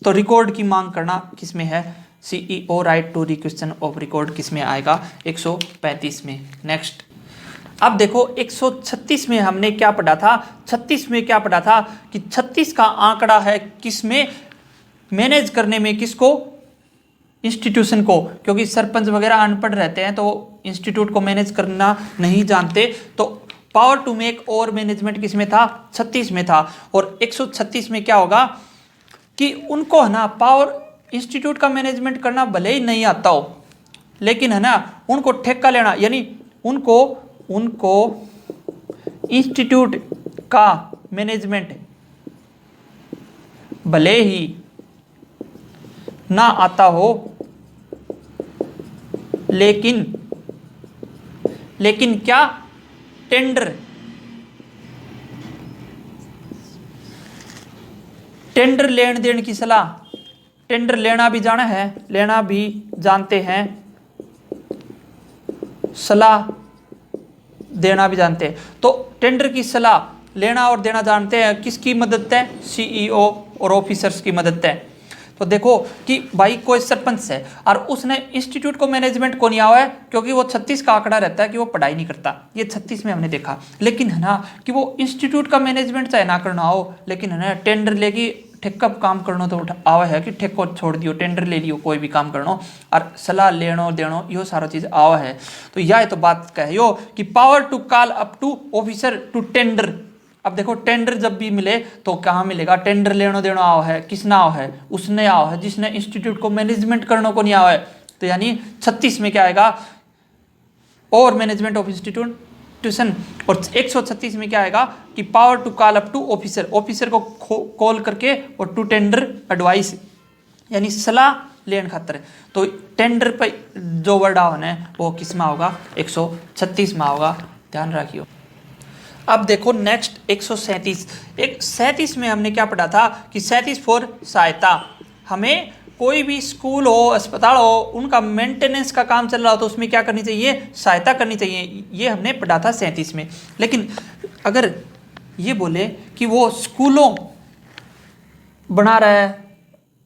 तो रिकॉर्ड की मांग करना किसमें है? CEO right to requisition of record किसमें आएगा? 135 में। नेक्स्ट, अब देखो 136 में हमने क्या पढ़ा था? 36 में क्या पढ़ा था कि 36 का आंकड़ा है किसमें? मैनेज करने में। किसको? इंस्टीट्यूशन को, क्योंकि सरपंच वगैरह अनपढ़ रहते हैं तो इंस्टीट्यूट को मैनेज करना नहीं जानते। तो पावर टू मेक और मैनेजमेंट किसमें था? 36 में था। और 136 में क्या होगा कि उनको है ना पावर इंस्टीट्यूट का मैनेजमेंट करना भले ही नहीं आता हो, लेकिन है ना उनको ठेका लेना, यानी उनको इंस्टीट्यूट का मैनेजमेंट भले ही ना आता हो, लेकिन क्या? टेंडर लेन देन की सलाह, टेंडर लेना भी जाना है, लेना भी जानते हैं, सलाह देना भी जानते हैं। तो टेंडर की सलाह लेना और देना जानते हैं किसकी मदद है? सीईओ और ऑफिसर्स की मदद है। तो देखो कि भाई कोई सरपंच है और उसने इंस्टीट्यूट को मैनेजमेंट को नहीं आया है, क्योंकि वो 36 का आंकड़ा रहता है कि वो पढ़ाई नहीं करता, ये 36 में हमने देखा। लेकिन है ना कि वो इंस्टीट्यूट का मैनेजमेंट चाहे ना करना हो, लेकिन है ना टेंडर लेगी ठेका काम करना तो आवा है कि ठेको छोड़ दियो, टेंडर ले लियो, कोई भी काम करना और सलाह लेनो देनो, यो सारा चीज आवा है। तो यह तो बात कहो कि power to call up to officer to tender. अब देखो टेंडर जब भी मिले तो कहाँ मिलेगा? टेंडर लेनो देनो आओ है, किसने आओ है? उसने आओ है जिसने इंस्टीट्यूट को मैनेजमेंट करने को नहीं आओ है। तो यानी 36 में क्या आएगा? और मैनेजमेंट ऑफ इंस्टीट्यूशन। और 136 में क्या आएगा कि power to call up to officer, officer को कॉल करके, और टू टेंडर एडवाइस यानी सलाह लेन खातर। तो टेंडर पे जो वर्ड आओ है वो किस में होगा? 136 में होगा, ध्यान रखियो। अब देखो नेक्स्ट 137 में हमने क्या पढ़ा था कि 37 फॉर सहायता। हमें कोई भी स्कूल हो, अस्पताल हो, उनका मेंटेनेंस का काम चल रहा हो तो उसमें क्या करनी चाहिए? सहायता करनी चाहिए। ये हमने पढ़ा था 37 में। लेकिन अगर ये बोले कि वो स्कूलों बना रहा है,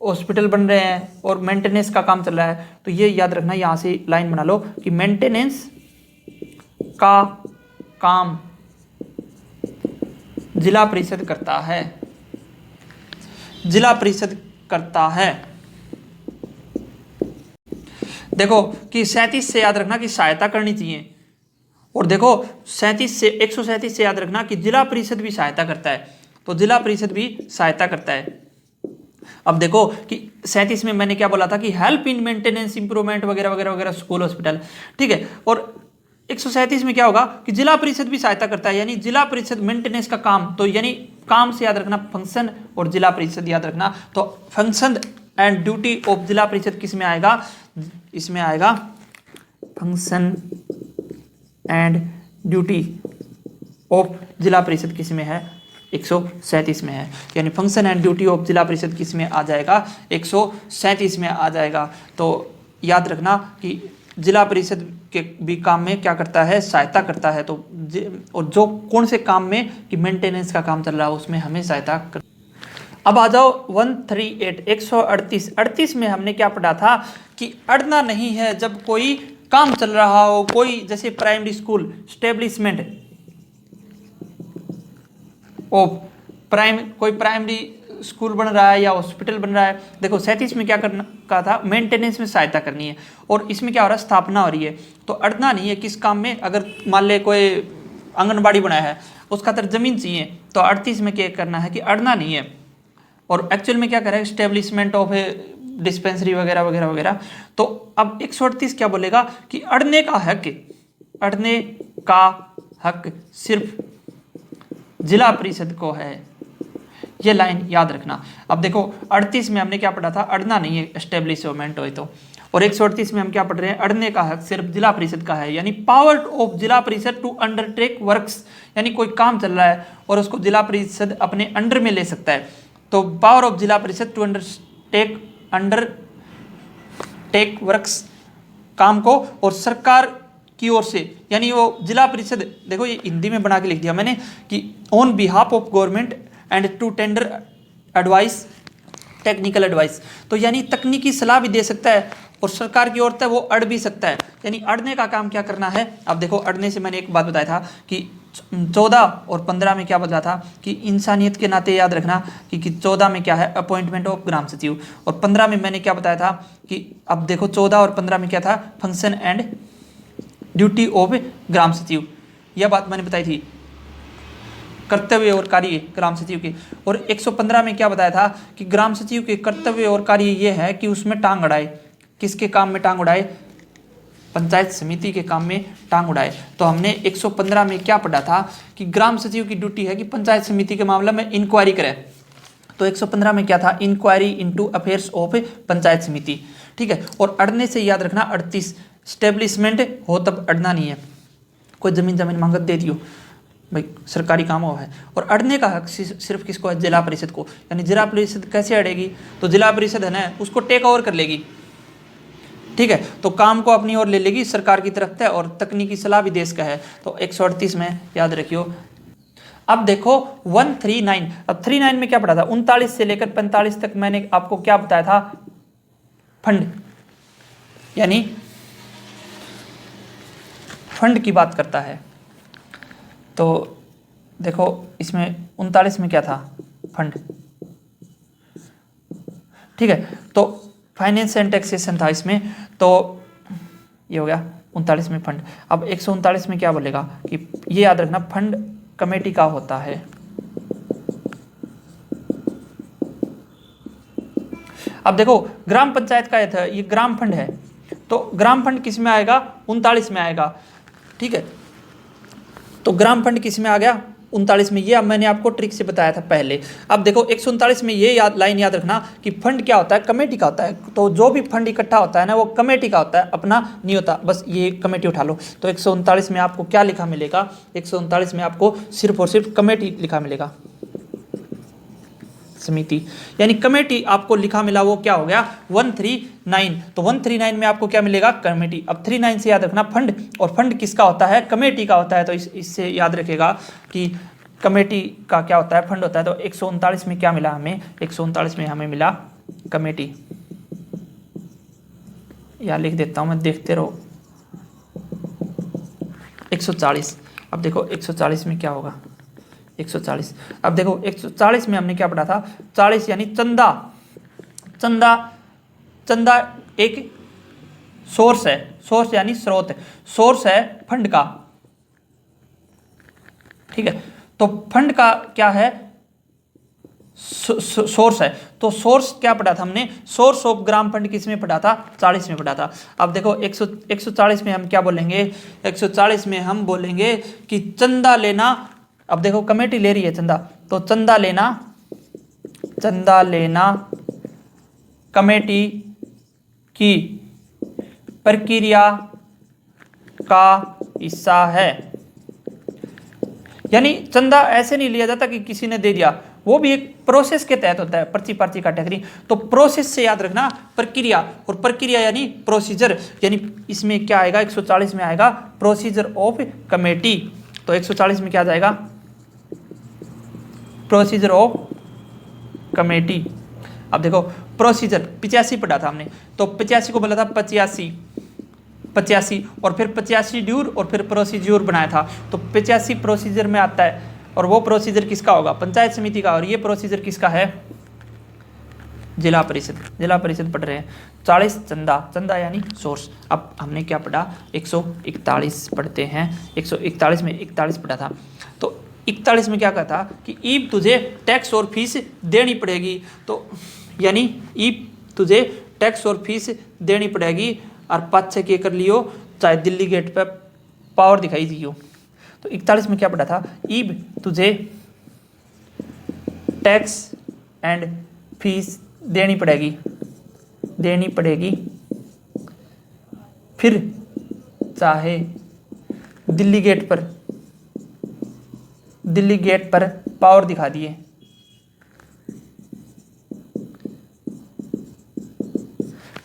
हॉस्पिटल बन रहे हैं और मेंटेनेंस का काम चल रहा है, तो ये याद रखना, यहाँ से लाइन बना लो कि मेंटेनेंस का काम जिला परिषद करता है, जिला परिषद करता है। देखो कि 37 से याद रखना कि सहायता करनी चाहिए, और देखो 137 से याद रखना कि जिला परिषद भी सहायता करता है। तो जिला परिषद भी सहायता करता है। अब देखो कि 37 में मैंने क्या बोला था कि हेल्प इन मेंटेनेंस इंप्रूवमेंट वगैरह वगैरह वगैरह स्कूल हॉस्पिटल, ठीक है। और 137 में क्या होगा कि जिला परिषद भी सहायता करता है, यानी जिला परिषद मेंटेनेंस का काम। तो यानी काम से याद रखना फंक्शन और जिला परिषद याद रखना। तो फंक्शन एंड ड्यूटी ऑफ जिला परिषद किस में आएगा? इसमें आएगा फंक्शन एंड ड्यूटी ऑफ जिला परिषद किस में है? 137 में है। यानी फंक्शन एंड ड्यूटी ऑफ जिला परिषद किस में आ जाएगा? 137 में आ जाएगा। तो याद रखना कि जिला परिषद के भी काम में क्या करता है? सहायता करता है। तो और जो कौन से काम में कि मेंटेनेंस का काम चल रहा है उसमें हमें सहायता कर। अब आ जाओ 138 में हमने क्या पढ़ा था कि अड़ना नहीं है जब कोई काम चल रहा हो, कोई जैसे प्राइमरी स्कूल स्टेब्लिशमेंट कोई प्राइमरी स्कूल बन रहा है या हॉस्पिटल बन रहा है। देखो 37 में क्या करना का था? मेंटेनेंस में सहायता करनी है। और इसमें क्या हो रहा है? स्थापना हो रही है। तो अड़ना नहीं है किस काम में? अगर मान ले कोई आंगनबाड़ी बनाया है, उस खातर जमीन चाहिए, तो 38 में क्या करना है कि अड़ना नहीं है। और एक्चुअल में क्या करें? स्टेब्लिशमेंट ऑफ डिस्पेंसरी वगैरह वगैरह वगैरह। तो अब 138 क्या बोलेगा कि अड़ने का हक, अड़ने का हक सिर्फ जिला परिषद को है। ये लाइन याद रखना। अब देखो 38 में हमने क्या पढ़ा था, अड़ना नहीं है एस्टेब्लिशमेंट हो तो, और 138 में हम क्या पढ़ रहे हैं, अड़ने का हक सिर्फ जिला परिषद का है, यानी पावर ऑफ जिला परिषद टू अंडरटेक वर्क्स, यानी कोई काम चल रहा है और उसको जिला परिषद अपने अंडर में ले सकता है। तो पावर ऑफ जिला परिषद टू अंडरटेक वर्क्स, काम को, और सरकार की ओर से, यानी वो जिला परिषद, देखो ये हिंदी में बना के लिख दिया मैंने कि on behalf of government and to tender advice, technical advice, तो यानी तकनीकी सलाह भी दे सकता है और सरकार की ओर से वो अड़ भी सकता है, यानी अड़ने का काम क्या करना है। अब देखो अड़ने से मैंने एक बात बताया था कि 14 और 15 में क्या बदला था कि इंसानियत के नाते याद रखना कि 14 में क्या है, अपॉइंटमेंट ऑफ ग्राम सचिव, और 15 में मैंने क्या बताया था कि अब देखो 14 और 15 में क्या था, function and duty of gram सचिव, यह बात मैंने बताई थी, कर्तव्य और कार्य ग्राम सचिव के। और 115 में क्या बताया था कि ग्राम सचिव के कर्तव्य और कार्य ये है कि उसमें टांग अड़ाए, किसके काम में टांग उड़ाए, पंचायत समिति के काम में टांग उड़ाए। तो हमने 115 में क्या पढ़ा था कि ग्राम सचिव की ड्यूटी है कि पंचायत समिति के मामले में इंक्वायरी करे। तो 115 में क्या था, inquiry into affairs of panchayat samiti, ठीक है। और अड़ने से याद रखना 38, स्टेब्लिशमेंट हो तब अड़ना नहीं है, कोई जमीन मांगत दे दियो भाई, सरकारी काम हो है। और अड़ने का हक सिर्फ किसको है, जिला परिषद को, यानी जिला परिषद कैसे अड़ेगी, तो जिला परिषद है ना उसको टेक ओवर कर लेगी, ठीक है, तो काम को अपनी ओर ले लेगी सरकार की तरफ से, और तकनीकी सलाह भी देश का है। तो 138 में याद रखियो। अब देखो 139, अब 39 में क्या पढ़ा था, 39 से लेकर 45 तक मैंने आपको क्या बताया था, फंड, यानी फंड की बात करता है। तो देखो इसमें 39 में क्या था, फंड, ठीक है। तो फाइनेंस एंड टैक्सेशन था इसमें, तो ये हो गया 39 में फंड। अब 139 में क्या बोलेगा कि ये याद रखना, फंड कमेटी का होता है। अब देखो ग्राम पंचायत का ये ग्राम फंड है, तो ग्राम फंड किस में आएगा, 39 में आएगा, ठीक है। तो ग्राम फंड किस में आ गया, 39 में, ये अब मैंने आपको ट्रिक से बताया था पहले। अब देखो 139 में ये लाइन याद रखना कि फंड क्या होता है, कमेटी का होता है। तो जो भी फंड इकट्ठा होता है ना वो कमेटी का होता है, अपना नहीं होता, बस ये कमेटी उठा लो। तो 139 में आपको क्या लिखा मिलेगा, 139 में आपको सिर्फ और सिर्फ कमेटी लिखा मिलेगा, समिति, यानी कमेटी आपको लिखा मिला, वो क्या हो गया 139। तो 139 में आपको क्या मिलेगा, कमेटी। अब 39 से याद रखना फंड, और फंड किसका होता है, कमेटी का होता है। तो इससे याद रखेगा कि कमेटी का क्या होता है, फंड होता है। तो 139 में क्या मिला हमें, 139 में हमें मिला कमेटी, या लिख देता हूं मैं, देखते रहो 140। अब देखो 140 में क्या होगा, 140। अब देखो 140 में हमने क्या पढ़ा था, 40 यानी चंदा, चंदा, चंदा एक सोर्स है, सोर्स यानी स्रोत है, सोर्स है फंड का, ठीक है। तो फंड का क्या है, सोर्स है। तो सोर्स क्या पढ़ा था हमने, सोर्स ऑफ ग्राम फंड किस में पढ़ा था, 40 में पढ़ा था। अब देखो 140 में हम क्या बोलेंगे, 140 में हम बोलेंगे कि चंदा लेना। अब देखो कमेटी ले रही है चंदा, तो चंदा लेना, चंदा लेना कमेटी की प्रक्रिया का हिस्सा है। यानी चंदा ऐसे नहीं लिया जाता कि किसी ने दे दिया, वो भी एक प्रोसेस के तहत होता है, पर्ची पर्ची कैटेगरी। तो प्रोसेस से याद रखना प्रक्रिया, और प्रक्रिया यानी प्रोसीजर, यानी इसमें क्या आएगा, 140 में आएगा प्रोसीजर ऑफ कमेटी। तो 140 में क्या जाएगा, प्रोसीजर ऑफ कमेटी। अब देखो प्रोसीजर 85 पढ़ा था हमने, तो 85 को बोला था 85 और फिर 85 ड्यूर और फिर प्रोसीज्यूर बनाया था। तो 85 प्रोसीजर में आता है, और वो प्रोसीजर किसका होगा, पंचायत समिति का, और ये प्रोसीजर किसका है, जिला परिषद, जिला परिषद पढ़ रहे हैं। 40 चंदा, चंदा यानी सोर्स। अब हमने क्या पढ़ा, 141 पढ़ते हैं, 141 में 41 पढ़ा था। तो 41 में क्या कहता कि ईब तुझे टैक्स और फीस देनी पड़ेगी। तो यानी ईब तुझे टैक्स और फीस देनी पड़ेगी, और 5-6 के कर लियो, चाहे दिल्ली गेट पे पावर दिखाई दियो। तो 41 में क्या पढ़ा था, ईब तुझे टैक्स एंड फीस देनी पड़ेगी, फिर चाहे दिल्ली गेट पर पावर दिखा दिए।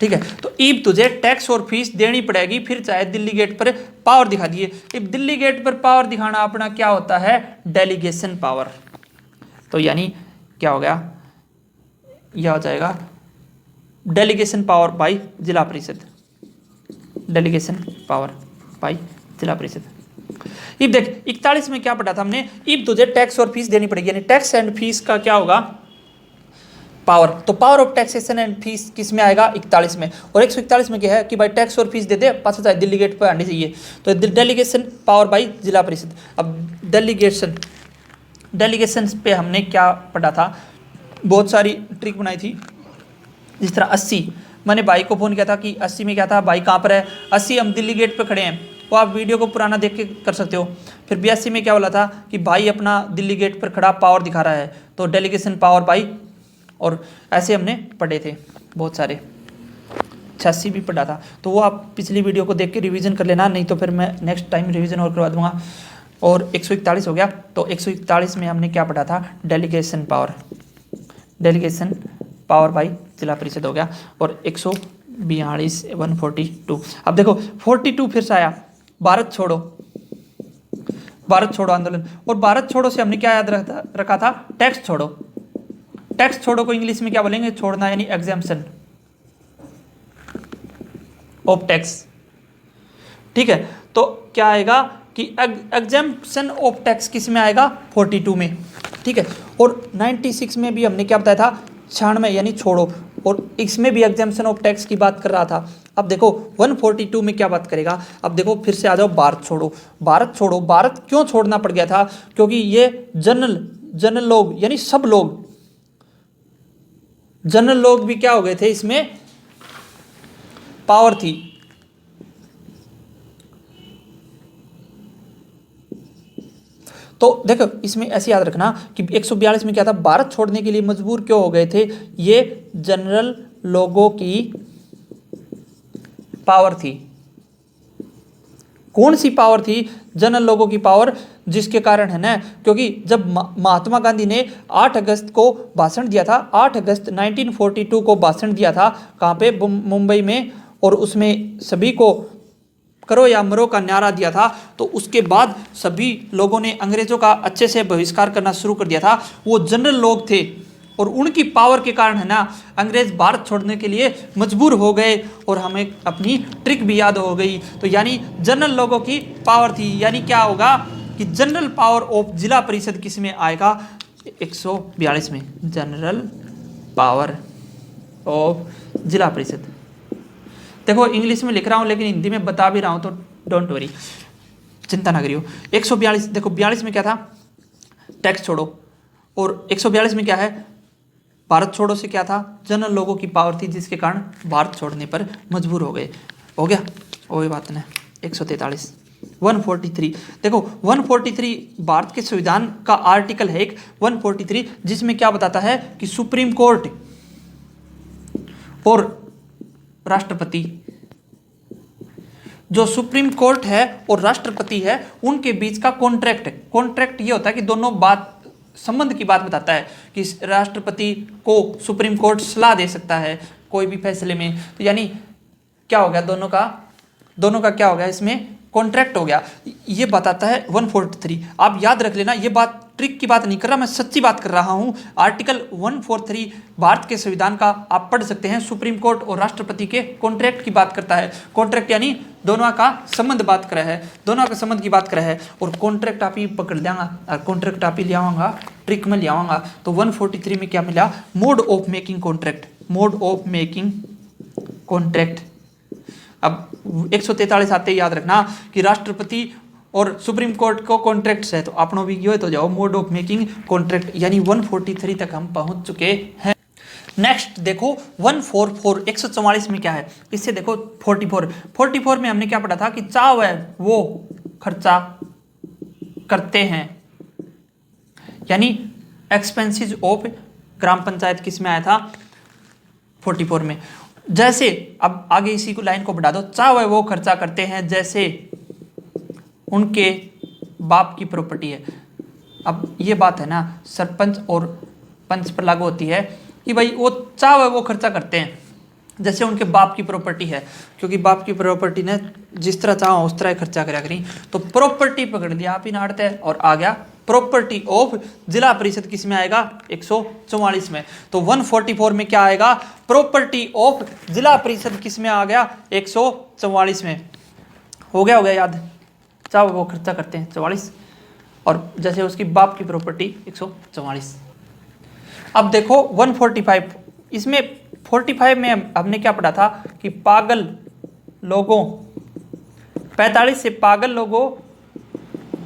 ठीक है, तो इब तुझे टैक्स और फीस देनी पड़ेगी, फिर चाहे दिल्ली गेट पर पावर दिखा दिए। इब दिल्ली गेट पर पावर दिखाना अपना क्या होता है, डेलीगेशन पावर। तो यानी क्या हो गया, यह हो जाएगा डेलीगेशन पावर बाय जिला परिषद, डेलीगेशन पावर बाय जिला परिषद। इब देख 41 में क्या पढ़ा था हमने, इब तुझे टैक्स और फीस देनी पड़ेगी, यानी टैक्स एंड फीस का क्या होगा, पावर। तो power of taxation and fees किस में आएगा, 41 में। और 141 में क्या है कि भाई टैक्स और फीस दे दे, पास चाहे दिल्ली गेट पर आनी चाहिए। तो डेलीगेशन पावर बाय जिला परिषद। अब डेलीगेशन पे हमने क्या पढ़ा था, बहुत सारी ट्रिक बनाई थी। जिस तरह 80, मैंने भाई को फ़ोन किया था कि 80 में क्या था, भाई कहाँ पर है, 80 हम दिल्ली गेट पर खड़े हैं। वो आप वीडियो को पुराना देख के कर सकते हो। फिर 82 में क्या बोला था कि भाई अपना दिल्ली गेट पर खड़ा पावर दिखा रहा है, तो डेलीगेशन पावर बाई, और ऐसे हमने पढ़े थे बहुत सारे। 86 भी पढ़ा था, तो वो आप पिछली वीडियो को देख के रिवीजन कर लेना, नहीं तो फिर मैं नेक्स्ट टाइम रिवीजन और करवा दूंगा। और 141 हो गया, तो 141 में हमने क्या पढ़ा था, डेलीगेशन पावर बाई जिला परिषद हो गया। और 142 142, अब देखो 42 फिर से आया, भारत छोड़ो आंदोलन। और भारत छोड़ो से हमने क्या याद रखा था, टैक्स छोड़ो। टैक्स छोड़ो को इंग्लिश में क्या बोलेंगे, छोड़ना, यानी एग्जाम्पशन ऑफ टैक्स। ठीक है, तो क्या आएगा कि एग्जाम्पशन ऑफ टैक्स किस में आएगा, 42 में। ठीक है, और 96 में भी हमने क्या बताया था, 96 यानी छोड़ो, और इसमें भी एग्जाम्पशन ऑफ टैक्स की बात कर रहा था। अब देखो 142 में क्या बात करेगा, अब देखो फिर से आ जाओ, भारत छोड़ो। भारत क्यों छोड़ना पड़ गया था, क्योंकि ये जनरल लोग, यानी सब लोग, जनरल लोग भी क्या हो गए थे, इसमें पावर थी। तो देखो इसमें ऐसे याद रखना कि 142 में क्या था, भारत छोड़ने के लिए मजबूर क्यों हो गए थे, ये जनरल लोगों की पावर थी। कौन सी पावर थी, जनरल लोगों की पावर, जिसके कारण है ना, क्योंकि जब महात्मा गांधी ने 8 अगस्त को भाषण दिया था, 8 अगस्त 1942 को भाषण दिया था, कहाँ पे, मुंबई में, और उसमें सभी को करो या मरो का नारा दिया था। तो उसके बाद सभी लोगों ने अंग्रेजों का अच्छे से बहिष्कार करना शुरू कर दिया था। वो जनरल लोग थे, और उनकी पावर के कारण है ना, अंग्रेज भारत छोड़ने के लिए मजबूर हो गए, और हमें अपनी ट्रिक भी याद हो गई। तो यानी जनरल लोगों की पावर थी, यानी क्या होगा कि जनरल पावर ऑफ जिला परिषद किस में आएगा, 142 में, जनरल पावर ऑफ जिला परिषद। देखो इंग्लिश में लिख रहा हूँ, लेकिन हिंदी में बता भी रहा हूँ, तो डोंट वरी, चिंता ना करियो। 142, देखो 42 में क्या था, टैक्स छोड़ो, और 142 में क्या है, भारत छोड़ो से क्या था, जनरल लोगों की पावर थी, जिसके कारण भारत छोड़ने पर मजबूर हो गए। हो गया, कोई बात नहीं। 143 143, देखो 143 भारत के संविधान का आर्टिकल है एक 143, जिसमें क्या बताता है कि सुप्रीम कोर्ट और राष्ट्रपति, जो सुप्रीम कोर्ट है और राष्ट्रपति है, उनके बीच का कॉन्ट्रैक्ट ये होता है कि दोनों बात, संबंध की बात बताता है कि राष्ट्रपति को सुप्रीम कोर्ट सलाह दे सकता है कोई भी फैसले में। तो यानी क्या हो गया, दोनों का क्या हो गया, इसमें कॉन्ट्रैक्ट हो गया। ये बताता है 143। आप याद रख लेना, ये बात ट्रिक की बात नहीं कर रहा, मैं सच्ची बात कर रहा हूँ। आर्टिकल 143 भारत के संविधान का आप पढ़ सकते हैं, सुप्रीम कोर्ट और राष्ट्रपति के कॉन्ट्रैक्ट की बात करता है। कॉन्ट्रैक्ट यानी दोनों का संबंध बात कर रहा है, दोनों का संबंध की बात कर रहा है। और कॉन्ट्रैक्ट आप ही पकड़ लेंगा, और कॉन्ट्रैक्ट आप ही ले आऊँगा, ट्रिक में ले आऊँगा। तो 143 में क्या मिला, मोड ऑफ मेकिंग कॉन्ट्रैक्ट। अब 143 आते ही याद रखना कि राष्ट्रपति और सुप्रीम कोर्ट को कॉन्ट्रैक्ट्स है, तो आपनो भी ये तो जाओ मोड ऑफ मेकिंग कॉन्ट्रैक्ट, यानी 143 तक हम पहुंच चुके हैं। नेक्स्ट देखो 144 144 में क्या है, इससे देखो 44 में हमने क्या पढ़ा था कि चाव है वो खर्चा करते हैं, यानी एक्सपेंसेस ऑफ ग्राम पंचायत किस में आया था 44 में। जैसे अब आगे इसी को लाइन को बढ़ा दो, चाहे वो खर्चा करते हैं जैसे उनके बाप की प्रॉपर्टी है। अब ये बात है ना सरपंच और पंच पर लागू होती है कि भाई वो चाहे वो खर्चा करते हैं जैसे उनके बाप की प्रॉपर्टी है, क्योंकि बाप की प्रॉपर्टी ने जिस तरह चाहो उस तरह खर्चा करा करी। तो प्रॉपर्टी पकड़ लिया आप ही नाड़ते हैं और आ गया प्रॉपर्टी ऑफ जिला परिषद किस में आएगा 144 में। तो 144 में क्या आएगा प्रॉपर्टी ऑफ जिला परिषद किस में आ गया 144 में। हो गया याद, चाहे वो खर्चा करते हैं 44 और जैसे उसकी बाप की प्रॉपर्टी 144। अब देखो 145, इसमें 45 में हमने क्या पढ़ा था कि पागल लोगों 45 से पागल लोगों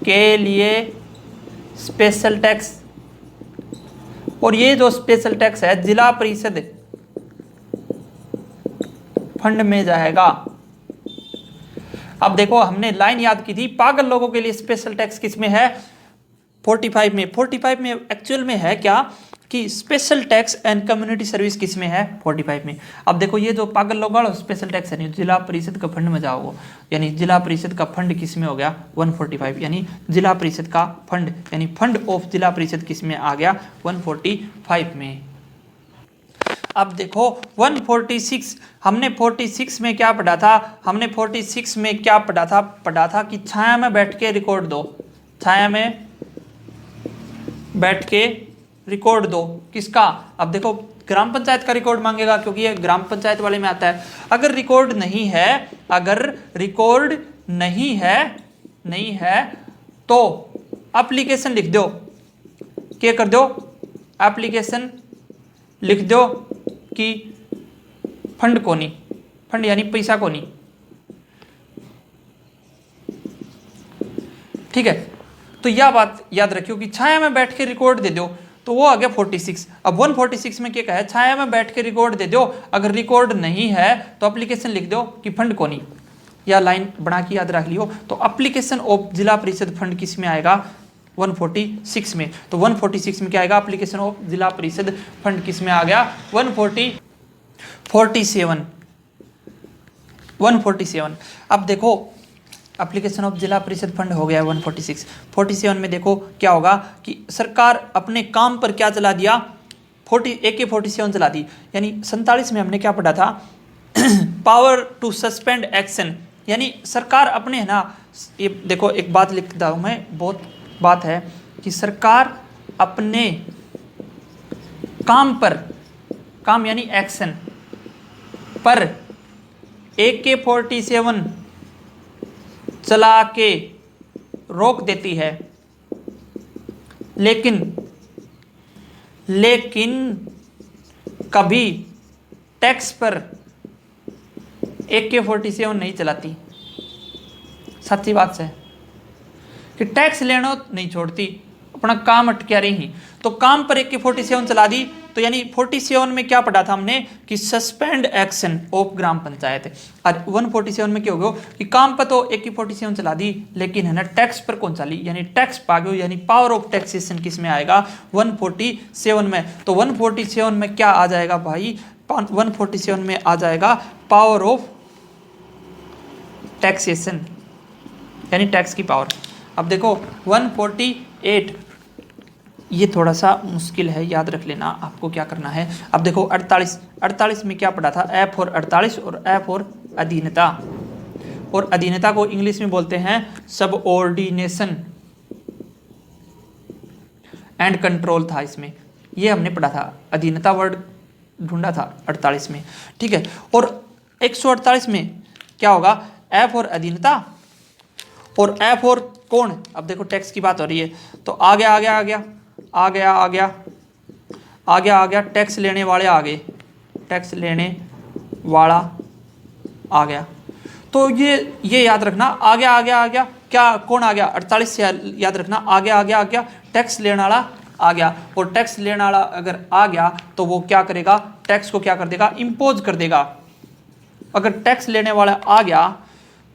के लिए स्पेशल टैक्स, और ये जो स्पेशल टैक्स है जिला परिषद फंड में जाएगा। अब देखो हमने लाइन याद की थी पागल लोगों के लिए स्पेशल टैक्स किस में है 45 में। 45 में एक्चुअल में है क्या कि special tax and community service किस में है 45 में। अब देखो ये जो पागल लोग वाला स्पेशल टैक्स है नहीं, जिला परिषद का फंड में जाओगे, यानी जिला परिषद का फंड किस में हो गया 145, यानी जिला परिषद का फंड यानी फंड ऑफ जिला परिषद किस में आ गया 145 में। अब देखो 146, हमने 46 में क्या पढ़ा था, हमने 46 में क्या पढ़ा था कि छाया में बैठ के रिकॉर्ड दो, छाया में बैठ के रिकॉर्ड दो किसका। अब देखो ग्राम पंचायत का रिकॉर्ड मांगेगा क्योंकि ये ग्राम पंचायत वाले में आता है। अगर रिकॉर्ड नहीं है, अगर रिकॉर्ड नहीं है तो एप्लीकेशन लिख दो, क्या कर दो एप्लीकेशन लिख दो कि फंड को नहीं, फंड यानी पैसा को नहीं, ठीक है। तो यह बात याद रखियो कि छाया में बैठ के रिकॉर्ड दे दो, तो वो आ गया 46। अब 146 में क्या कहा है छाया में बैठ के रिकॉर्ड दे दो, अगर रिकॉर्ड नहीं है तो एप्लीकेशन लिख दो कि फंड को नहीं, या लाइन बना के याद रख लियो। तो एप्लीकेशन ऑफ जिला परिषद फंड किस में आएगा 146 में। तो 146 में क्या आएगा एप्लीकेशन ऑफ जिला परिषद फंड किस में आ गया 147। अब देखो एप्लीकेशन ऑफ जिला परिषद फंड हो गया 146। 47 में देखो क्या होगा कि सरकार अपने काम पर क्या चला दिया AK-47 चला दी, यानी 47 में हमने क्या पढ़ा था पावर टू सस्पेंड एक्शन, यानी सरकार अपने है ना, ये देखो एक बात लिखता हूं मैं, बहुत बात है कि सरकार अपने काम पर, काम यानी एक्शन पर AK-47 चला के रोक देती है, लेकिन कभी टैक्स पर AK-47 नहीं चलाती। सच्ची बात है कि टैक्स लेना नहीं छोड़ती, अपना काम अटका रही। तो काम पर AK-47 चला दी, तो यानी 47 में क्या पढ़ा था हमने कि suspend action of gram panchayat. और 147 में क्या हो गया कि काम पर तो AK-47 चला दी, लेकिन है ना टैक्स पर कौन चली, यानी टैक्स पागो, यानी पावर ऑफ टैक्सेशन किस में आएगा 147 में। तो 147 में क्या आ जाएगा भाई 147 में आ जाएगा पावर ऑफ टैक्सेशन, यानी टैक्स की पावर। अब देखो 148, ये थोड़ा सा मुश्किल है, याद रख लेना आपको क्या करना है। अब देखो 48 में क्या पढ़ा था F और 48 और F और अधीनता, और अधीनता को इंग्लिश में बोलते हैं सबऑर्डिनेशन एंड कंट्रोल था इसमें, ये हमने पढ़ा था, अधीनता वर्ड ढूंढा था 48 में, ठीक है। और 148 में क्या होगा F और अधीनता और F और कौन। अब देखो टैक्स की बात हो रही है, तो आ गया टैक्स लेने वाले आ गए, टैक्स लेने वाला आ गया। तो ये याद रखना आ गया क्या कौन आ गया 48 से याद रखना आ गया टैक्स लेने वाला आ गया। और टैक्स लेने वाला अगर आ गया तो वो क्या करेगा टैक्स को क्या कर देगा इम्पोज कर देगा। अगर टैक्स लेने वाला आ गया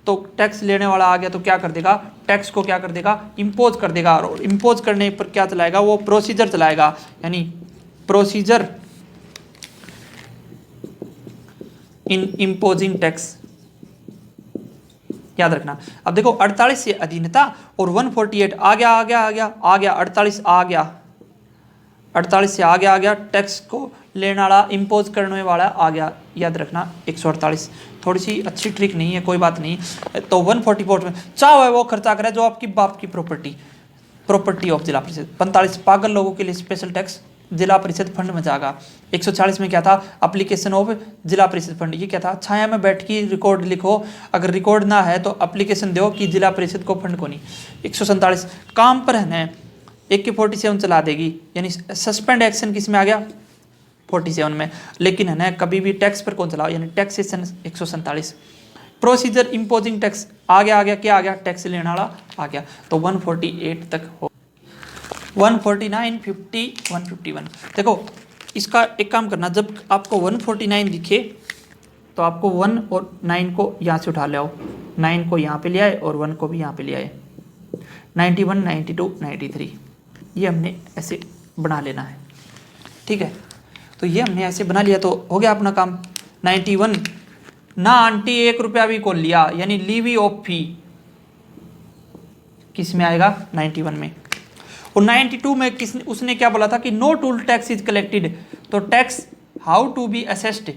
तो टैक्स लेने वाला आ गया तो क्या कर देगा, टैक्स को क्या कर देगा, इम्पोज कर देगा, और इम्पोज करने पर क्या चलाएगा, वो प्रोसीजर चलाएगा, यानी प्रोसीजर इन इम्पोजिंग टैक्स, याद रखना। अब देखो 48 से अधीनता और 148 आ गया आ गया आ गया आ गया, 48 आ गया, 48 से आ गया टैक्स को लेने वाला इम्पोज करने वाला आ गया, याद रखना 148। थोड़ी सी अच्छी ट्रिक नहीं है, कोई बात नहीं। तो 144 में चाहे वो खर्चा करे जो आपकी बाप की प्रॉपर्टी ऑफ जिला परिषद। 45 पागल लोगों के लिए स्पेशल टैक्स जिला परिषद फंड में जाएगा। 140 में क्या था, एप्लीकेशन ऑफ जिला परिषद फंड, ये क्या था, छाया में बैठ के रिकॉर्ड लिखो, अगर रिकॉर्ड ना है तो एप्लीकेशन दो कि जिला परिषद को फंड को नहीं। 147 काम पर है ना, AK-47 चला देगी, यानी सस्पेंड एक्शन किस में आ गया, 47 में, लेकिन है ना कभी भी टैक्स पर कौन चलाओ, यानी टैक्सेशन 147। प्रोसीजर इम्पोजिंग टैक्स आ गया, क्या आ गया, टैक्स लेने वाला आ गया, तो 148 तक हो। 149, 50, 151। देखो इसका एक काम करना, जब आपको 149 दिखे तो आपको 1 और 9 को यहाँ से उठा ले आओ, 9 को यहाँ पे ले आए और 1 को भी यहाँ पे ले आए। 91, 92, 93 ये हमने ऐसे बना लेना है, ठीक है। तो ये हमने ऐसे बना लिया तो हो गया अपना काम। 91 ना आंटी 1 रुपया भी कौन लिया, यानी लीवी ऑफ फी किस में आएगा, 91 में। और 92 में किसने, उसने क्या बोला था कि no toll tax is collected, तो tax how to be assessed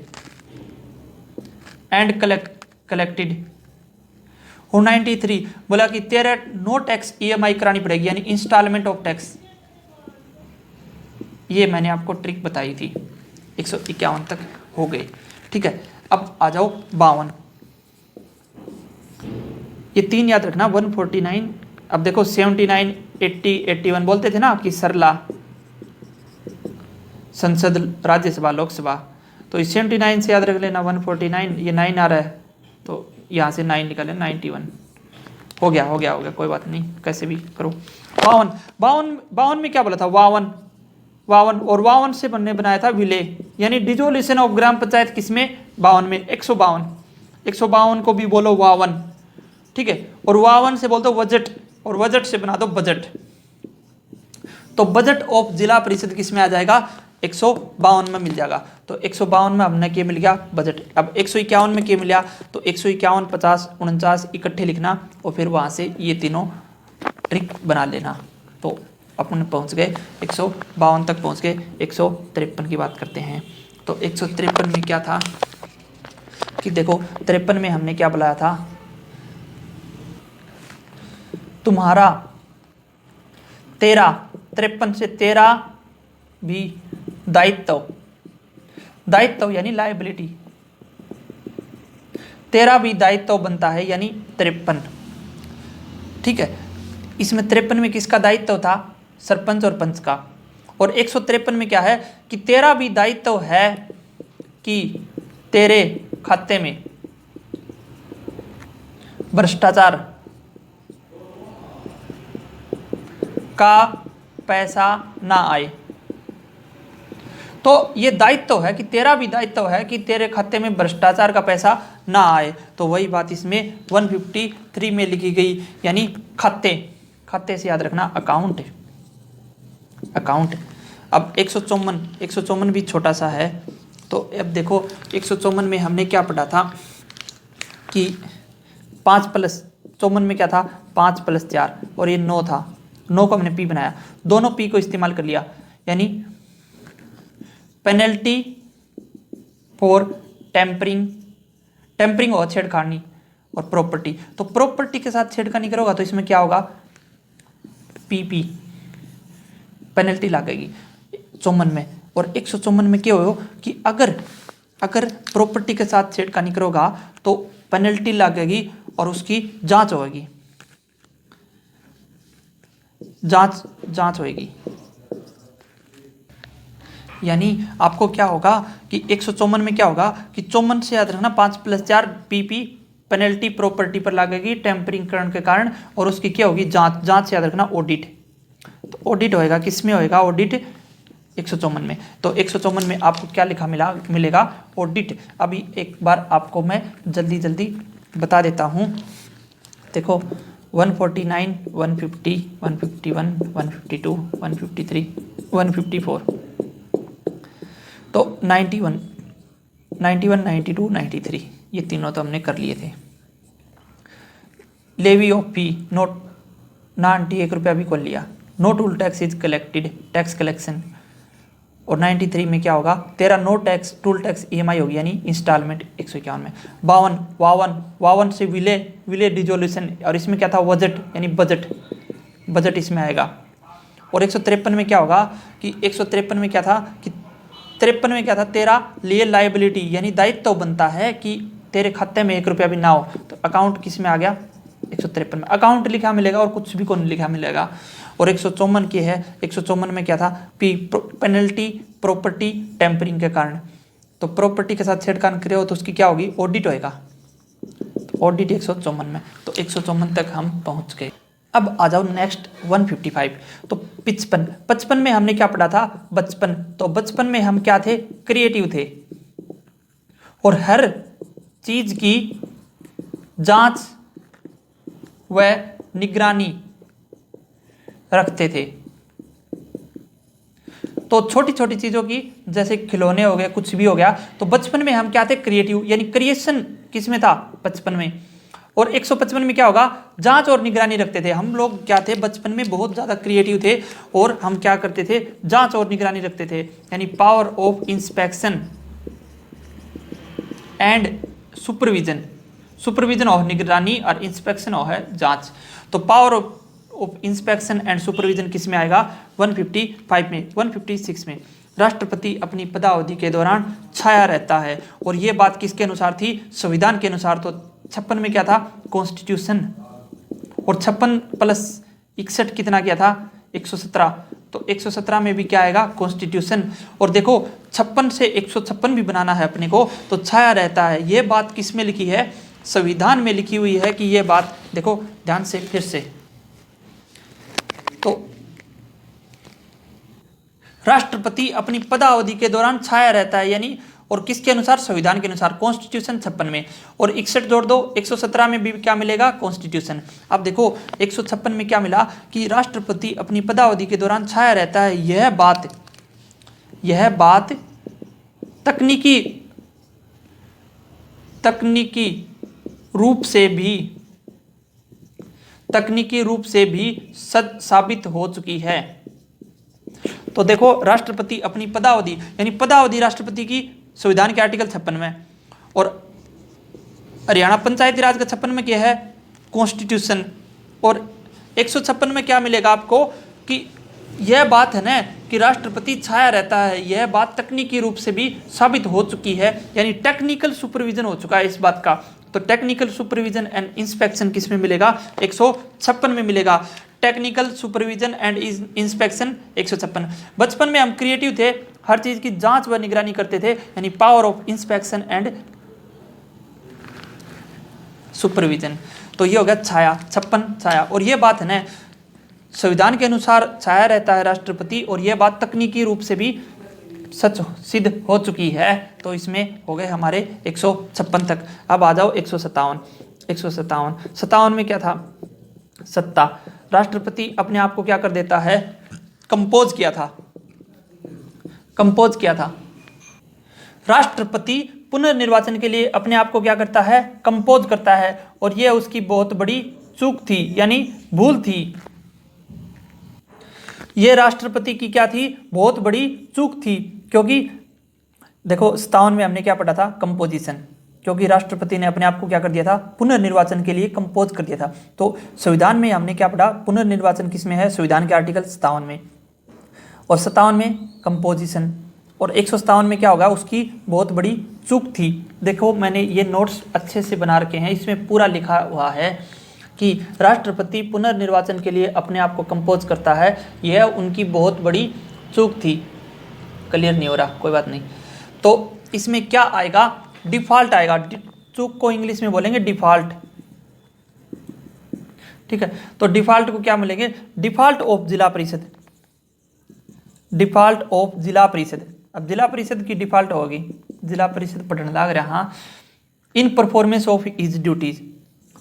and collected. और 93 बोला कि तेरे नो टैक्स EMI करानी पड़ेगी, यानी इंस्टॉलमेंट ऑफ टैक्स। ये मैंने आपको ट्रिक बताई थी। 151 तक हो गए, ठीक है। अब आ जाओ 52, ये 3 याद रखना, 149। अब देखो 79, 80, 81 बोलते थे ना कि सरला संसद, राज्यसभा, लोकसभा, तो 79 से याद रख लेना 149, ये 9 आ रहा है तो यहाँ से 9 निकाले, 91 हो गया, कोई बात नहीं, कैसे भी करो। 52 में क्या बोला था, 52 और 52 से बनाया था विलय, यानी डिजोल्यूशन ऑफ ग्राम पंचायत किसमें, 52 में। 152 को भी बोलो 52, ठीक है। और 52 से बोल दो बजट, और बजट से बना दो बजट, तो बजट ऑफ जिला परिषद किस में आ जाएगा, 152 में मिल जाएगा। तो 152 में हमने क्या मिल गया, बजट। अब 151 में क्या मिला, तो 151, 50, 49 इकट्ठे लिखना और फिर वहां से ये तीनों ट्रिक बना लेना। तो अपन पहुंच गए 152 तक पहुंच गए। 153 की बात करते हैं। तो 153 में क्या था कि देखो 53 में हमने क्या बुलाया था, तुम्हारा 53 से 13 भी दायित्व यानी लायबिलिटी, 13 भी दायित्व बनता है, यानी 53, ठीक है। इसमें 53 में किसका दायित्व था, सरपंच और पंच का। और 153 में क्या है कि 13 भी दायित्व है कि तेरे खाते में भ्रष्टाचार का पैसा ना आए। तो ये दायित्व है कि तेरा भी दायित्व है कि तेरे खाते में भ्रष्टाचार का पैसा ना आए। तो वही बात इसमें 153 में लिखी गई, यानी खाते से याद रखना अकाउंट। अब 154 भी छोटा सा है। तो अब देखो 154 में हमने क्या पढ़ा था कि 5+54 में क्या था, 5+4 और ये 9 था, 9 को हमने P बनाया, दोनों P को इस्तेमाल कर लिया, यानी पेनल्टी फॉर टेम्परिंग और छेड़खानी और प्रॉपर्टी। तो प्रॉपर्टी के साथ छेड़खानी करोगा तो इसमें क्या होगा, PP पेनल्टी लगेगी 54 में। और 154 में क्या हो कि अगर प्रॉपर्टी के साथ छेड़खानी करोगा तो पेनल्टी लगेगी और उसकी जांच होगी, जांच होगी। यानी आपको क्या होगा कि 154 में क्या होगा कि 54 से याद रखना 5+4 PP पेनल्टी प्रॉपर्टी पर लगेगी टेम्परिंग करने के कारण, और उसकी क्या होगी, जांच से याद रखना ऑडिट। तो ऑडिट होएगा, किस में होएगा ऑडिट, 154 में। तो 154 में आपको क्या लिखा मिलेगा, ऑडिट। अभी एक बार आपको मैं जल्दी बता देता हूँ। देखो 149, 150, 151, 152, 153, 154, तो 91, 91, 92, 93 ये तीनों तो हमने कर लिए थे। लेवी ऑफ फी नोट 91 रुपया भी खोल लिया। No toll tax is collected, tax collection. और 93 में क्या होगा तेरा no tax toll tax EMI होगी यानी इंस्टॉलमेंट 151 में। 52 से विले डिजोल्यूशन, और इसमें क्या था बजट यानी बजट इसमें आएगा। और 153 में क्या होगा कि 153 में क्या था कि 53 में क्या था तेरा लिए लाइबिलिटी यानी दायित्व तो बनता है कि तेरे खाते में 1 रुपया भी ना हो, तो अकाउंट किस में आ गया 153 में। अकाउंट लिखा मिलेगा और कुछ भी कौन लिखा मिलेगा। और 154 की है, 154 में क्या था पेनल्टी प्रॉपर्टी टेम्परिंग के कारण, तो प्रॉपर्टी के साथ छेड़खानी करे हो तो उसकी क्या होगी ऑडिट होएगा, तो ऑडिट 154 में। तो 154 तक हम पहुंच गए। अब आ जाओ नेक्स्ट 155। तो 55 में हमने क्या पढ़ा था बचपन, तो बचपन में हम क्या थे क्रिएटिव थे और हर चीज की जांच व निगरानी रखते थे। तो छोटी छोटी चीजों की जैसे खिलौने हो गए कुछ भी हो गया, तो बचपन में हम क्या थे क्रिएटिव यानी क्रिएशन किस में था बचपन में। और 155 में क्या होगा जांच और निगरानी रखते थे। हम लोग क्या थे बचपन में बहुत ज्यादा क्रिएटिव थे और हम क्या करते थे जांच और निगरानी रखते थे यानी power of inspection and supervision of निगरानी और इंस्पेक्शन ऑफ है जांच। तो power of inspection and supervision किस में आएगा 155 में। 156 में राष्ट्रपति अपनी पदावधि के दौरान छाया रहता है, और ये बात किसके अनुसार थी संविधान के अनुसार। तो 56 में क्या था कॉन्स्टिट्यूशन, और 56 प्लस 61 कितना किया था 117, तो 117 में भी क्या आएगा कॉन्स्टिट्यूशन। और देखो 56 से 156 भी बनाना है अपने को, तो छाया रहता है ये बात किस में लिखी है संविधान में लिखी हुई है कि ये बात देखो ध्यान से फिर से। तो राष्ट्रपति अपनी पदावधि के दौरान छाया रहता है यानी, और किसके अनुसार संविधान के अनुसार कॉन्स्टिट्यूशन 56 में, और 61 जोड़ दो 117 में भी क्या मिलेगा कॉन्स्टिट्यूशन। अब देखो 156 में क्या मिला कि राष्ट्रपति अपनी पदावधि के दौरान छाया रहता है, यह बात तकनीकी रूप से भी साबित हो चुकी है। तो देखो राष्ट्रपति अपनी पदावधि यानी पदावधि राष्ट्रपति की संविधान के आर्टिकल 56 में, और हरियाणा पंचायती राज का 56 में क्या है कॉन्स्टिट्यूशन, और 156 में क्या मिलेगा आपको कि यह बात है ना कि राष्ट्रपति छाया रहता है, यह बात तकनीकी रूप से भी साबित हो चुकी है यानी टेक्निकल सुपरविजन हो चुका है इस बात का। तो टेक्निकल सुपरविजन एंड इंस्पेक्शन किस में मिलेगा 156 में मिलेगा। Technical supervision and inspection 156। बचपन में हम क्रिएटिव थे, हर चीज की जांच व निगरानी करते थे यानी power of inspection and supervision. तो ये हो गया छाया 56 छाया, और ये बात है ना संविधान के अनुसार छाया रहता है राष्ट्रपति, और यह बात तकनीकी रूप से भी सच सिद्ध हो चुकी है। तो इसमें हो गए हमारे 156 तक। अब आ जाओ 157 में क्या था सत्ता। राष्ट्रपति अपने आप को क्या कर देता है कंपोज किया था। राष्ट्रपति पुनर्निर्वाचन के लिए अपने आप को क्या करता है कंपोज करता है, और यह उसकी बहुत बड़ी चूक थी यानी भूल थी। यह राष्ट्रपति की क्या थी बहुत बड़ी चूक थी, क्योंकि देखो 57 में हमने क्या पढ़ा था कंपोजिशन, क्योंकि राष्ट्रपति ने अपने आप को क्या कर दिया था पुनर्निर्वाचन के लिए कंपोज कर दिया था। तो संविधान में हमने क्या पढ़ा पुनर्निर्वाचन किस में है संविधान के आर्टिकल 57 में, और 57 में कंपोजिशन, और 157 में क्या होगा उसकी बहुत बड़ी चूक थी। देखो मैंने ये नोट्स अच्छे से बना रखे हैं, इसमें पूरा लिखा हुआ है कि राष्ट्रपति पुनर्निर्वाचन के लिए अपने आप को कंपोज करता है, यह उनकी बहुत बड़ी चूक थी। क्लियर नहीं हो रहा कोई बात नहीं। तो इसमें क्या आएगा डिफॉल्ट आएगा, चूक को इंग्लिश में बोलेंगे डिफॉल्ट, ठीक है। तो डिफॉल्ट को क्या मिलेंगे डिफॉल्ट ऑफ जिला परिषद, डिफॉल्ट ऑफ जिला परिषद। अब जिला परिषद की डिफॉल्ट होगी, जिला परिषद पढ़ने लग रहा हाँ, इन परफॉर्मेंस ऑफ हिज ड्यूटीज,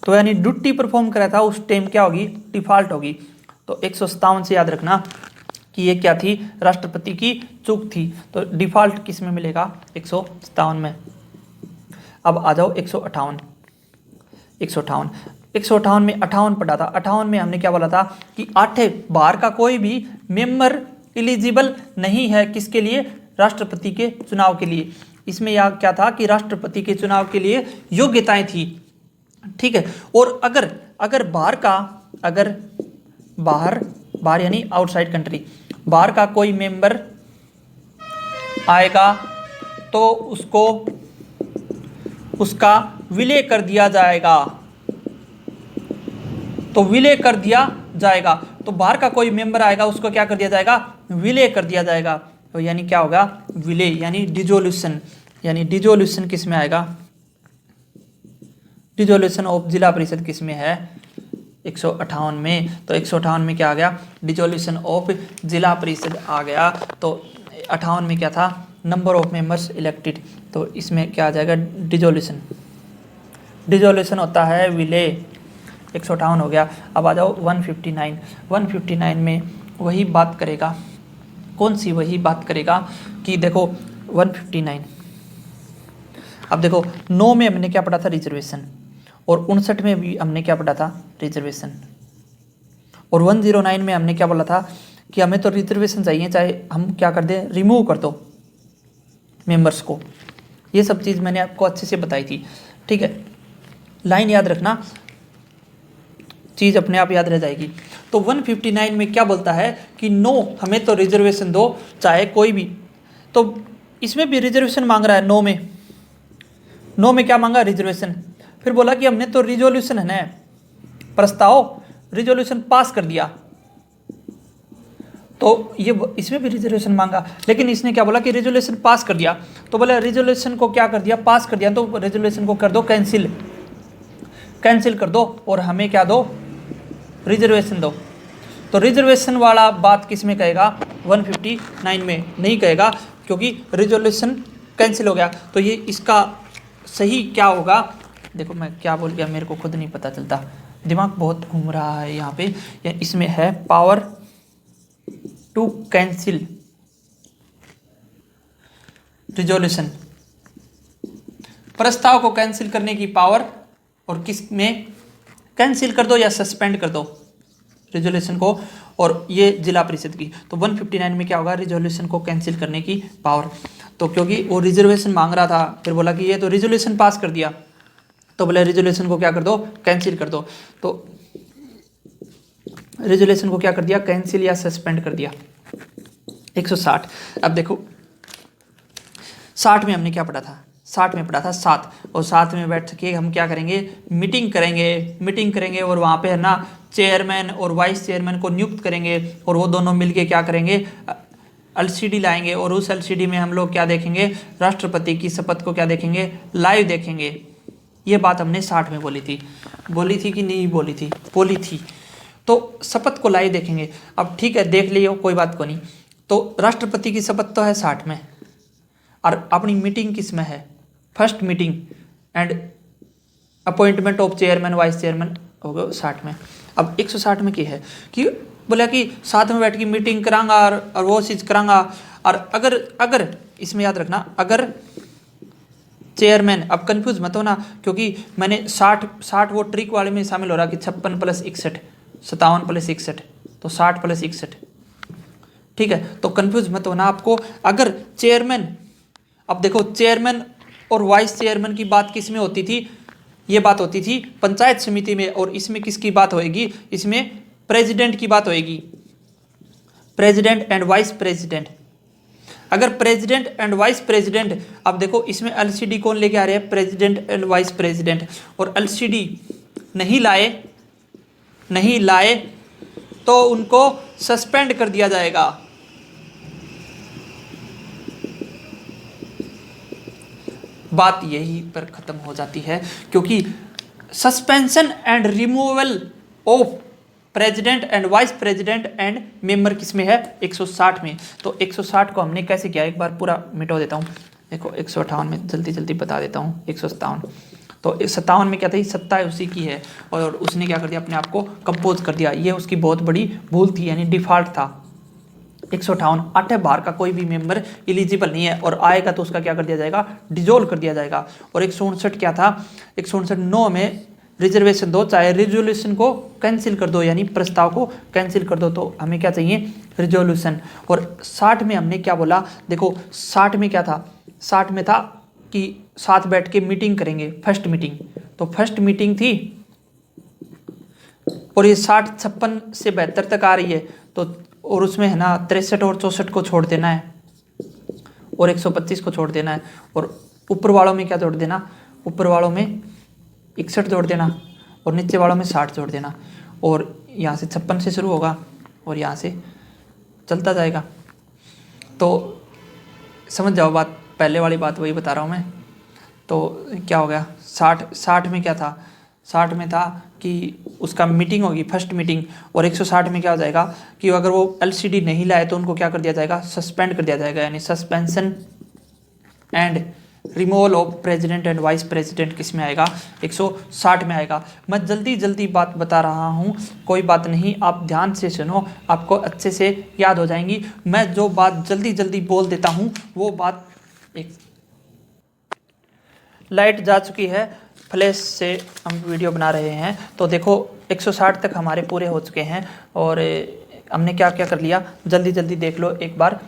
तो यानी ड्यूटी परफॉर्म करा था उस टाइम क्या होगी, डिफॉल्ट होगी। तो 157 से याद रखना कि ये क्या थी, राष्ट्रपति की चूक थी। तो डिफॉल्ट किस में मिलेगा, 157 में। अब आ जाओ 158 में 58 पढ़ा था। 58 में हमने क्या बोला था कि 8 बार का कोई भी मेंबर एलिजिबल नहीं है किसके लिए, राष्ट्रपति के चुनाव के लिए। इसमें यह क्या था कि राष्ट्रपति के चुनाव के लिए योग्यताएं थी, ठीक है। और अगर बाहर यानी आउटसाइड कंट्री, बाहर का कोई मेंबर आएगा तो उसका विलय कर दिया जाएगा। तो विलय कर दिया जाएगा, तो बाहर का कोई मेंबर आएगा उसको क्या कर दिया जाएगा, विलय कर दिया जाएगा। तो यानी क्या होगा, विलय यानी डिजोल्यूशन। यानी डिजोल्यूशन किस में आएगा, डिजोल्यूशन ऑफ जिला परिषद किस में है, 158 में। तो 158 में क्या आ गया, डिजोल्यूशन ऑफ जिला परिषद आ गया। तो 58 में क्या था, नंबर ऑफ मेंबर्स इलेक्टेड। तो इसमें क्या आ जाएगा, डिजोल्यूशन होता है विलय। 158 हो गया। अब आ जाओ 159 में वही बात करेगा, कौन सी वही बात करेगा कि देखो 159। अब देखो 9 में हमने क्या पढ़ा था, रिजर्वेशन, और 59 में भी हमने क्या पढ़ा था, रिजर्वेशन, और 109 में हमने क्या बोला था कि हमें तो रिजर्वेशन चाहिए, चाहे हम क्या कर दें, रिमूव कर दो मेंबर्स को। ये सब चीज़ मैंने आपको अच्छे से बताई थी, ठीक है। लाइन याद रखना, चीज़ अपने आप याद रह जाएगी। तो 159 में क्या बोलता है कि नो, हमें तो रिजर्वेशन दो, चाहे कोई भी। तो इसमें भी रिजर्वेशन मांग रहा है, नो में क्या मांगा, रिजर्वेशन। फिर बोला कि हमने तो रिजोल्यूशन है ना, प्रस्ताव, रिजोल्यूशन पास कर दिया, तो ये इसमें भी रिजोल्यूशन मांगा। लेकिन इसने क्या बोला कि रिजोल्यूशन पास कर दिया। तो बोला रिजोल्यूशन को क्या कर दिया, पास कर दिया, तो रिजोल्यूशन को कर दो कैंसिल कर दो, और हमें क्या दो, रिजर्वेशन दो। तो रिजर्वेशन वाला बात किस में कहेगा, 159 में नहीं कहेगा, क्योंकि रिजोल्यूशन कैंसिल हो गया। तो ये इसका सही क्या होगा, देखो मैं क्या बोल गया, मेरे को खुद नहीं पता चलता, दिमाग बहुत घूम रहा है यहाँ पे। इसमें है पावर टू कैंसिल रिजोल्यूशन, प्रस्ताव को कैंसिल करने की पावर, और किस में, कैंसिल कर दो या सस्पेंड कर दो रिजोल्यूशन को, और ये जिला परिषद की। तो 159 में क्या होगा, रिजोल्यूशन को कैंसिल करने की पावर। तो क्योंकि वो रिजर्वेशन मांग रहा था, फिर बोला कि ये तो रिजोल्यूशन पास कर दिया, तो बोले रिजोल्यूशन को क्या कर दो, कैंसिल कर दो। तो रिजोल्यूशन को क्या कर दिया, कैंसिल या सस्पेंड कर दिया। 160। अब देखो 60 में हमने क्या पढ़ा था, 60 में पढ़ा था 7, और 7 में बैठ के हम क्या करेंगे, मीटिंग करेंगे, और वहाँ पे है ना चेयरमैन और वाइस चेयरमैन को नियुक्त करेंगे, और वो दोनों मिलके क्या करेंगे, एलसीडी लाएंगे, और उस एलसीडी में हम लोग क्या देखेंगे, राष्ट्रपति की शपथ को क्या देखेंगे, लाइव देखेंगे। ये बात हमने 60 में बोली थी कि नहीं बोली थी। तो शपथ को लाइव देखेंगे। अब ठीक है, देख लियो, कोई बात को नहीं। तो राष्ट्रपति की शपथ तो है 60 में, और अपनी मीटिंग किस में है, first meeting and appointment of chairman vice chairman हो गए 60 में। अब 160 में क्या है कि बोला कि साथ में बैठ के मीटिंग करांगा और वो चीज़ करांगा। और अगर इसमें याद रखना, अगर चेयरमैन, अब कंफ्यूज मत होना, क्योंकि मैंने 60 वो ट्रिक वाले में शामिल हो रहा कि 56 + 61, 57 + 61, तो 60 + 61, ठीक है। तो कंफ्यूज मत होना आपको। अगर चेयरमैन, अब देखो चेयरमैन और वाइस चेयरमैन की बात किस में होती थी, ये बात होती थी पंचायत समिति में, और इसमें किसकी बात होएगी, इसमें प्रेसिडेंट की बात होएगी, प्रेसिडेंट एंड वाइस प्रेसिडेंट। अगर प्रेसिडेंट एंड वाइस प्रेसिडेंट, अब देखो इसमें एलसीडी कौन लेके आ रहे हैं, प्रेसिडेंट एंड वाइस प्रेसिडेंट, और एलसीडी नहीं लाए तो उनको सस्पेंड कर दिया जाएगा। बात यही पर खत्म हो जाती है, क्योंकि suspension and removal of president and vice president and member किसमें है, 160 में। तो 160 को हमने कैसे किया, एक बार पूरा मिटा देता हूँ। देखो 158 में जल्दी बता देता हूँ, 157। तो 57 में क्या था, सत्ता उसी की है और उसने क्या कर दिया, अपने आप को कंपोज कर दिया। ये उसकी बहुत बड़ी भूल थी, यानी डिफॉल्ट था। 158 8 है, बाहर का कोई भी मेंबर इलिजिबल नहीं है और आएगा तो उसका क्या कर दिया जाएगा, डिजोल्व कर दिया जाएगा। और 159 क्या था, 159 9 में रिजर्वेशन दो, चाहे रिजोल्यूशन को कैंसिल कर दो, यानी प्रस्ताव को कैंसिल कर दो। तो हमें क्या चाहिए, रिजोल्यूशन। और 60 में हमने क्या बोला, देखो 60 में क्या था, 60 में था कि साथ बैठ के मीटिंग करेंगे, फर्स्ट मीटिंग। तो फर्स्ट मीटिंग थी और ये 60 56 से 72 तक आ रही है, तो और उसमें है ना 63 और 64 को छोड़ देना है और 125 को छोड़ देना है। और ऊपर वालों में क्या जोड़ देना, ऊपर वालों में 61 जोड़ देना और नीचे वालों में 60 जोड़ देना। और यहाँ से 56 से शुरू होगा और यहाँ से चलता जाएगा। तो समझ जाओ बात, पहले वाली बात वही बता रहा हूँ मैं। तो क्या हो गया, 60 में क्या था, 60 में था कि उसका मीटिंग होगी, फर्स्ट मीटिंग। और 160 में क्या हो जाएगा कि अगर वो एलसीडी नहीं लाए तो उनको क्या कर दिया जाएगा, सस्पेंड कर दिया जाएगा, यानी suspension and removal of president and vice president किस में आएगा, 160 में आएगा। मैं जल्दी जल्दी बात बता रहा हूँ, कोई बात नहीं, आप ध्यान से सुनो, आपको अच्छे से याद हो जाएंगी। मैं जो बात जल्दी जल्दी बोल देता हूँ वो बात, एक लाइट जा चुकी है, फ्लैश से हम वीडियो बना रहे हैं। तो देखो 160 तक हमारे पूरे हो चुके हैं और हमने क्या क्या कर लिया, जल्दी जल्दी देख लो एक बार।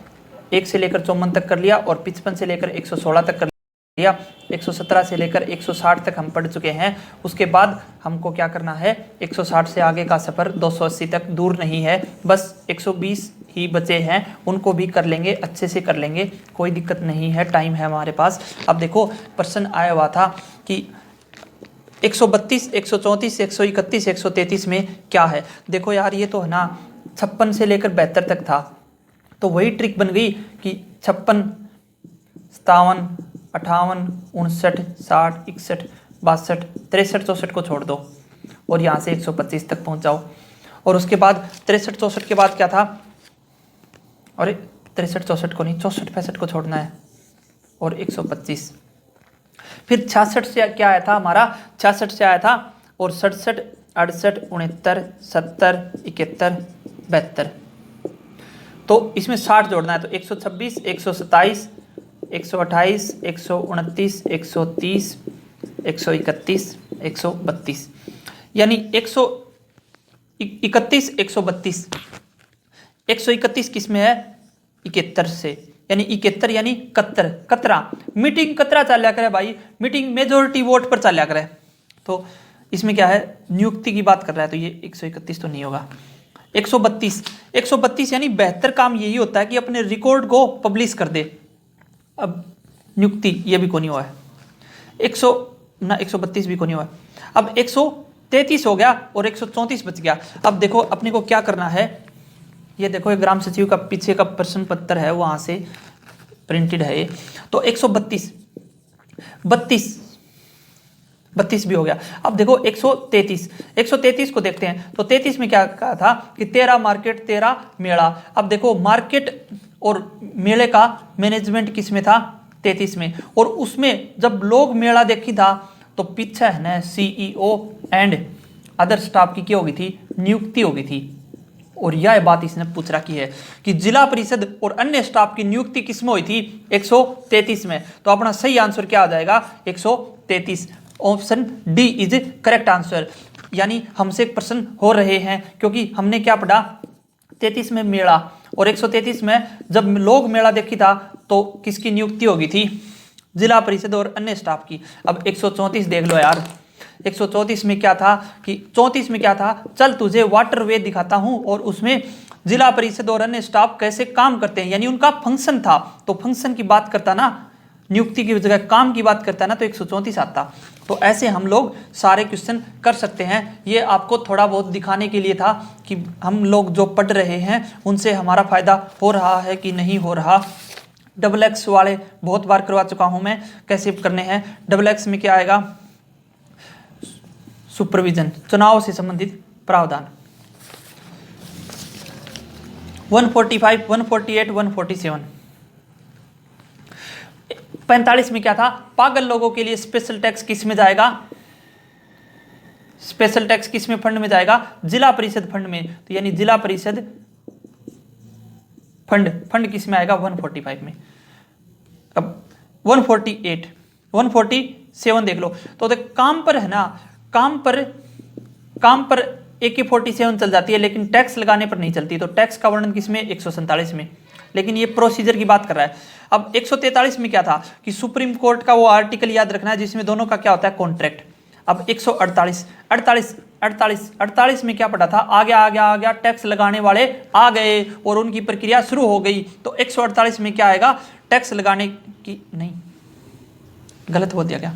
1 से लेकर 54 तक कर लिया और 55 से लेकर 116 तक कर लिया। 117 से लेकर 160 तक हम पढ़ चुके हैं। उसके बाद हमको क्या करना है, 160 से आगे का सफ़र 280 तक दूर नहीं है, बस 120 ही बचे हैं, उनको भी कर लेंगे, अच्छे से कर लेंगे, कोई दिक्कत नहीं है, टाइम है हमारे पास। अब देखो प्रश्न आया हुआ था कि 132, 134, 131, 133 में क्या है। देखो यार ये तो है ना 56 से लेकर 72 तक था, तो वही ट्रिक बन गई कि 56, 57, 58, 59, 60, 61, 62, 63, 64 को छोड़ दो और यहाँ से 125 तक पहुँच जाओ। और उसके बाद 63, 64 के बाद क्या था, अरे 63, 64 को नहीं, 64, 65 को छोड़ना है और 125। फिर 66 से क्या आया था हमारा, 66 से आया था और 67, 68, 69, 70, 71, 72। तो इसमें 60 जोड़ना है, तो 126, 127, 128, 129, 130, 131, 132, यानी 131, 132, 131 किस में है, 71 से, यानी 71 यानी कतरा मीटिंग कतरा चलिया करे भाई, मीटिंग मेजोरिटी वोट पर चलिया करे। तो इसमें क्या है, नियुक्ति की बात कर रहा है, तो ये 131 तो नहीं होगा। 132 यानी बेहतर काम यही होता है कि अपने रिकॉर्ड को पब्लिश कर दे। अब नियुक्ति ये भी को नहीं हुआ है, 132 भी को नहीं हुआ है। अब 133 हो गया और 134 बच गया। अब देखो अपने को क्या करना है, ये देखो ये ग्राम सचिव का पीछे का प्रश्न पत्र है, वहां से प्रिंटेड है ये। तो 132, 32 भी हो गया। अब देखो 133 को देखते हैं। तो 33 में क्या कहा था कि 13 मार्केट 13 मेला। अब देखो मार्केट और मेले का मैनेजमेंट किस में था, 33 में। और उसमें जब लोग मेला देखी था तो पीछे है ना CEO एंड अदर स्टाफ की क्या होगी थी, नियुक्ति होगी थी। और यह बात इसने पूछ रखी है कि जिला परिषद और अन्य स्टाफ की नियुक्ति किस में हुई थी, 133 में। तो अपना सही आंसर क्या आ जाएगा, 133। Option D is correct answer. यानी हमसे एक प्रश्न हो रहे हैं क्योंकि हमने क्या पढ़ा, 33 में मेला और 133 में जब लोग मेला देखी था तो किसकी नियुक्ति होगी थी, जिला परिषद और अन्य स्टाफ की। अब 134 देख लो यार, 134 में क्या था कि 34 में क्या था, चल तुझे वाटरवे दिखाता हूं और उसमें जिला परिषद और अन्य स्टाफ कैसे काम करते हैं, यानी उनका फंक्शन था। तो फंक्शन की बात करता ना, नियुक्ति की जगह काम की बात करता ना, तो 134 आता। तो ऐसे हम लोग सारे क्वेश्चन कर सकते हैं। ये आपको थोड़ा बहुत दिखाने के लिए था कि हम लोग जो पढ़ रहे हैं उनसे हमारा फायदा हो रहा है कि नहीं हो रहा। XX वाले बहुत बार करवा चुका हूं मैं, कैसे करने हैं। XX में क्या आएगा, सुपरविजन, चुनाव से संबंधित प्रावधान। 145, 148, 147। 45 में क्या था, पागल लोगों के लिए स्पेशल टैक्स किस में जाएगा, स्पेशल टैक्स किस में फंड में जाएगा, जिला परिषद फंड में। तो यानी जिला परिषद फंड किस में आएगा, 145 में। अब 148 147 देख लो, तो देख काम पर है ना, काम पर AK-47 चल जाती है, लेकिन टैक्स लगाने पर नहीं चलती। तो टैक्स का वर्णन किसमें, 147 में। लेकिन ये प्रोसीजर की बात कर रहा है। अब 143 में क्या था कि सुप्रीम कोर्ट का वो आर्टिकल याद रखना है जिसमें दोनों का क्या होता है, कॉन्ट्रैक्ट। अब 148 में क्या पढ़ा था, आ गया टैक्स लगाने वाले आ गए और उनकी प्रक्रिया शुरू हो गई। तो 148 में क्या आएगा, टैक्स लगाने की, नहीं गलत बोल दिया क्या,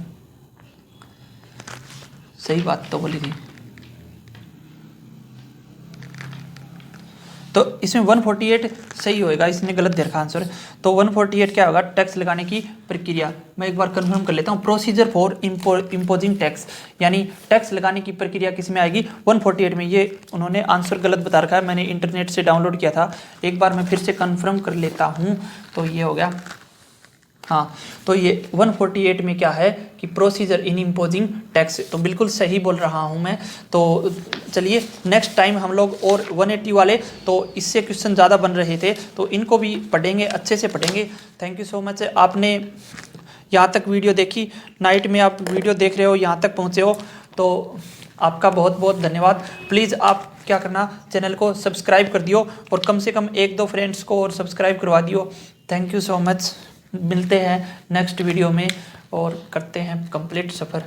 सही बात तो बोली थी। तो इसमें 148 सही होएगा, इसने गलत दे रखा आंसर। तो 148 क्या होगा, टैक्स लगाने की प्रक्रिया। मैं एक बार कंफर्म कर लेता हूँ, प्रोसीजर फॉर इम्पोजिंग टैक्स, यानी टैक्स लगाने की प्रक्रिया किस में आएगी, 148 में। ये उन्होंने आंसर गलत बता रखा है, मैंने इंटरनेट से डाउनलोड किया था, एक बार मैं फिर से कंफर्म कर लेता हूँ। तो ये हो गया, हाँ। तो ये 148 में क्या है कि प्रोसीजर इन इम्पोजिंग टैक्स, तो बिल्कुल सही बोल रहा हूँ मैं। तो चलिए नेक्स्ट टाइम हम लोग और 180 वाले, तो इससे क्वेश्चन ज़्यादा बन रहे थे, तो इनको भी पढ़ेंगे, अच्छे से पढ़ेंगे। थैंक यू सो मच, आपने यहाँ तक वीडियो देखी, नाइट में आप वीडियो देख रहे हो, यहाँ तक पहुँचे हो, तो आपका बहुत बहुत धन्यवाद। प्लीज़ आप क्या करना, चैनल को सब्सक्राइब कर दियो और कम से कम 1-2 फ्रेंड्स को और सब्सक्राइब करवा दियो। थैंक यू सो मच, मिलते हैं नेक्स्ट वीडियो में और करते हैं कंप्लीट सफ़र।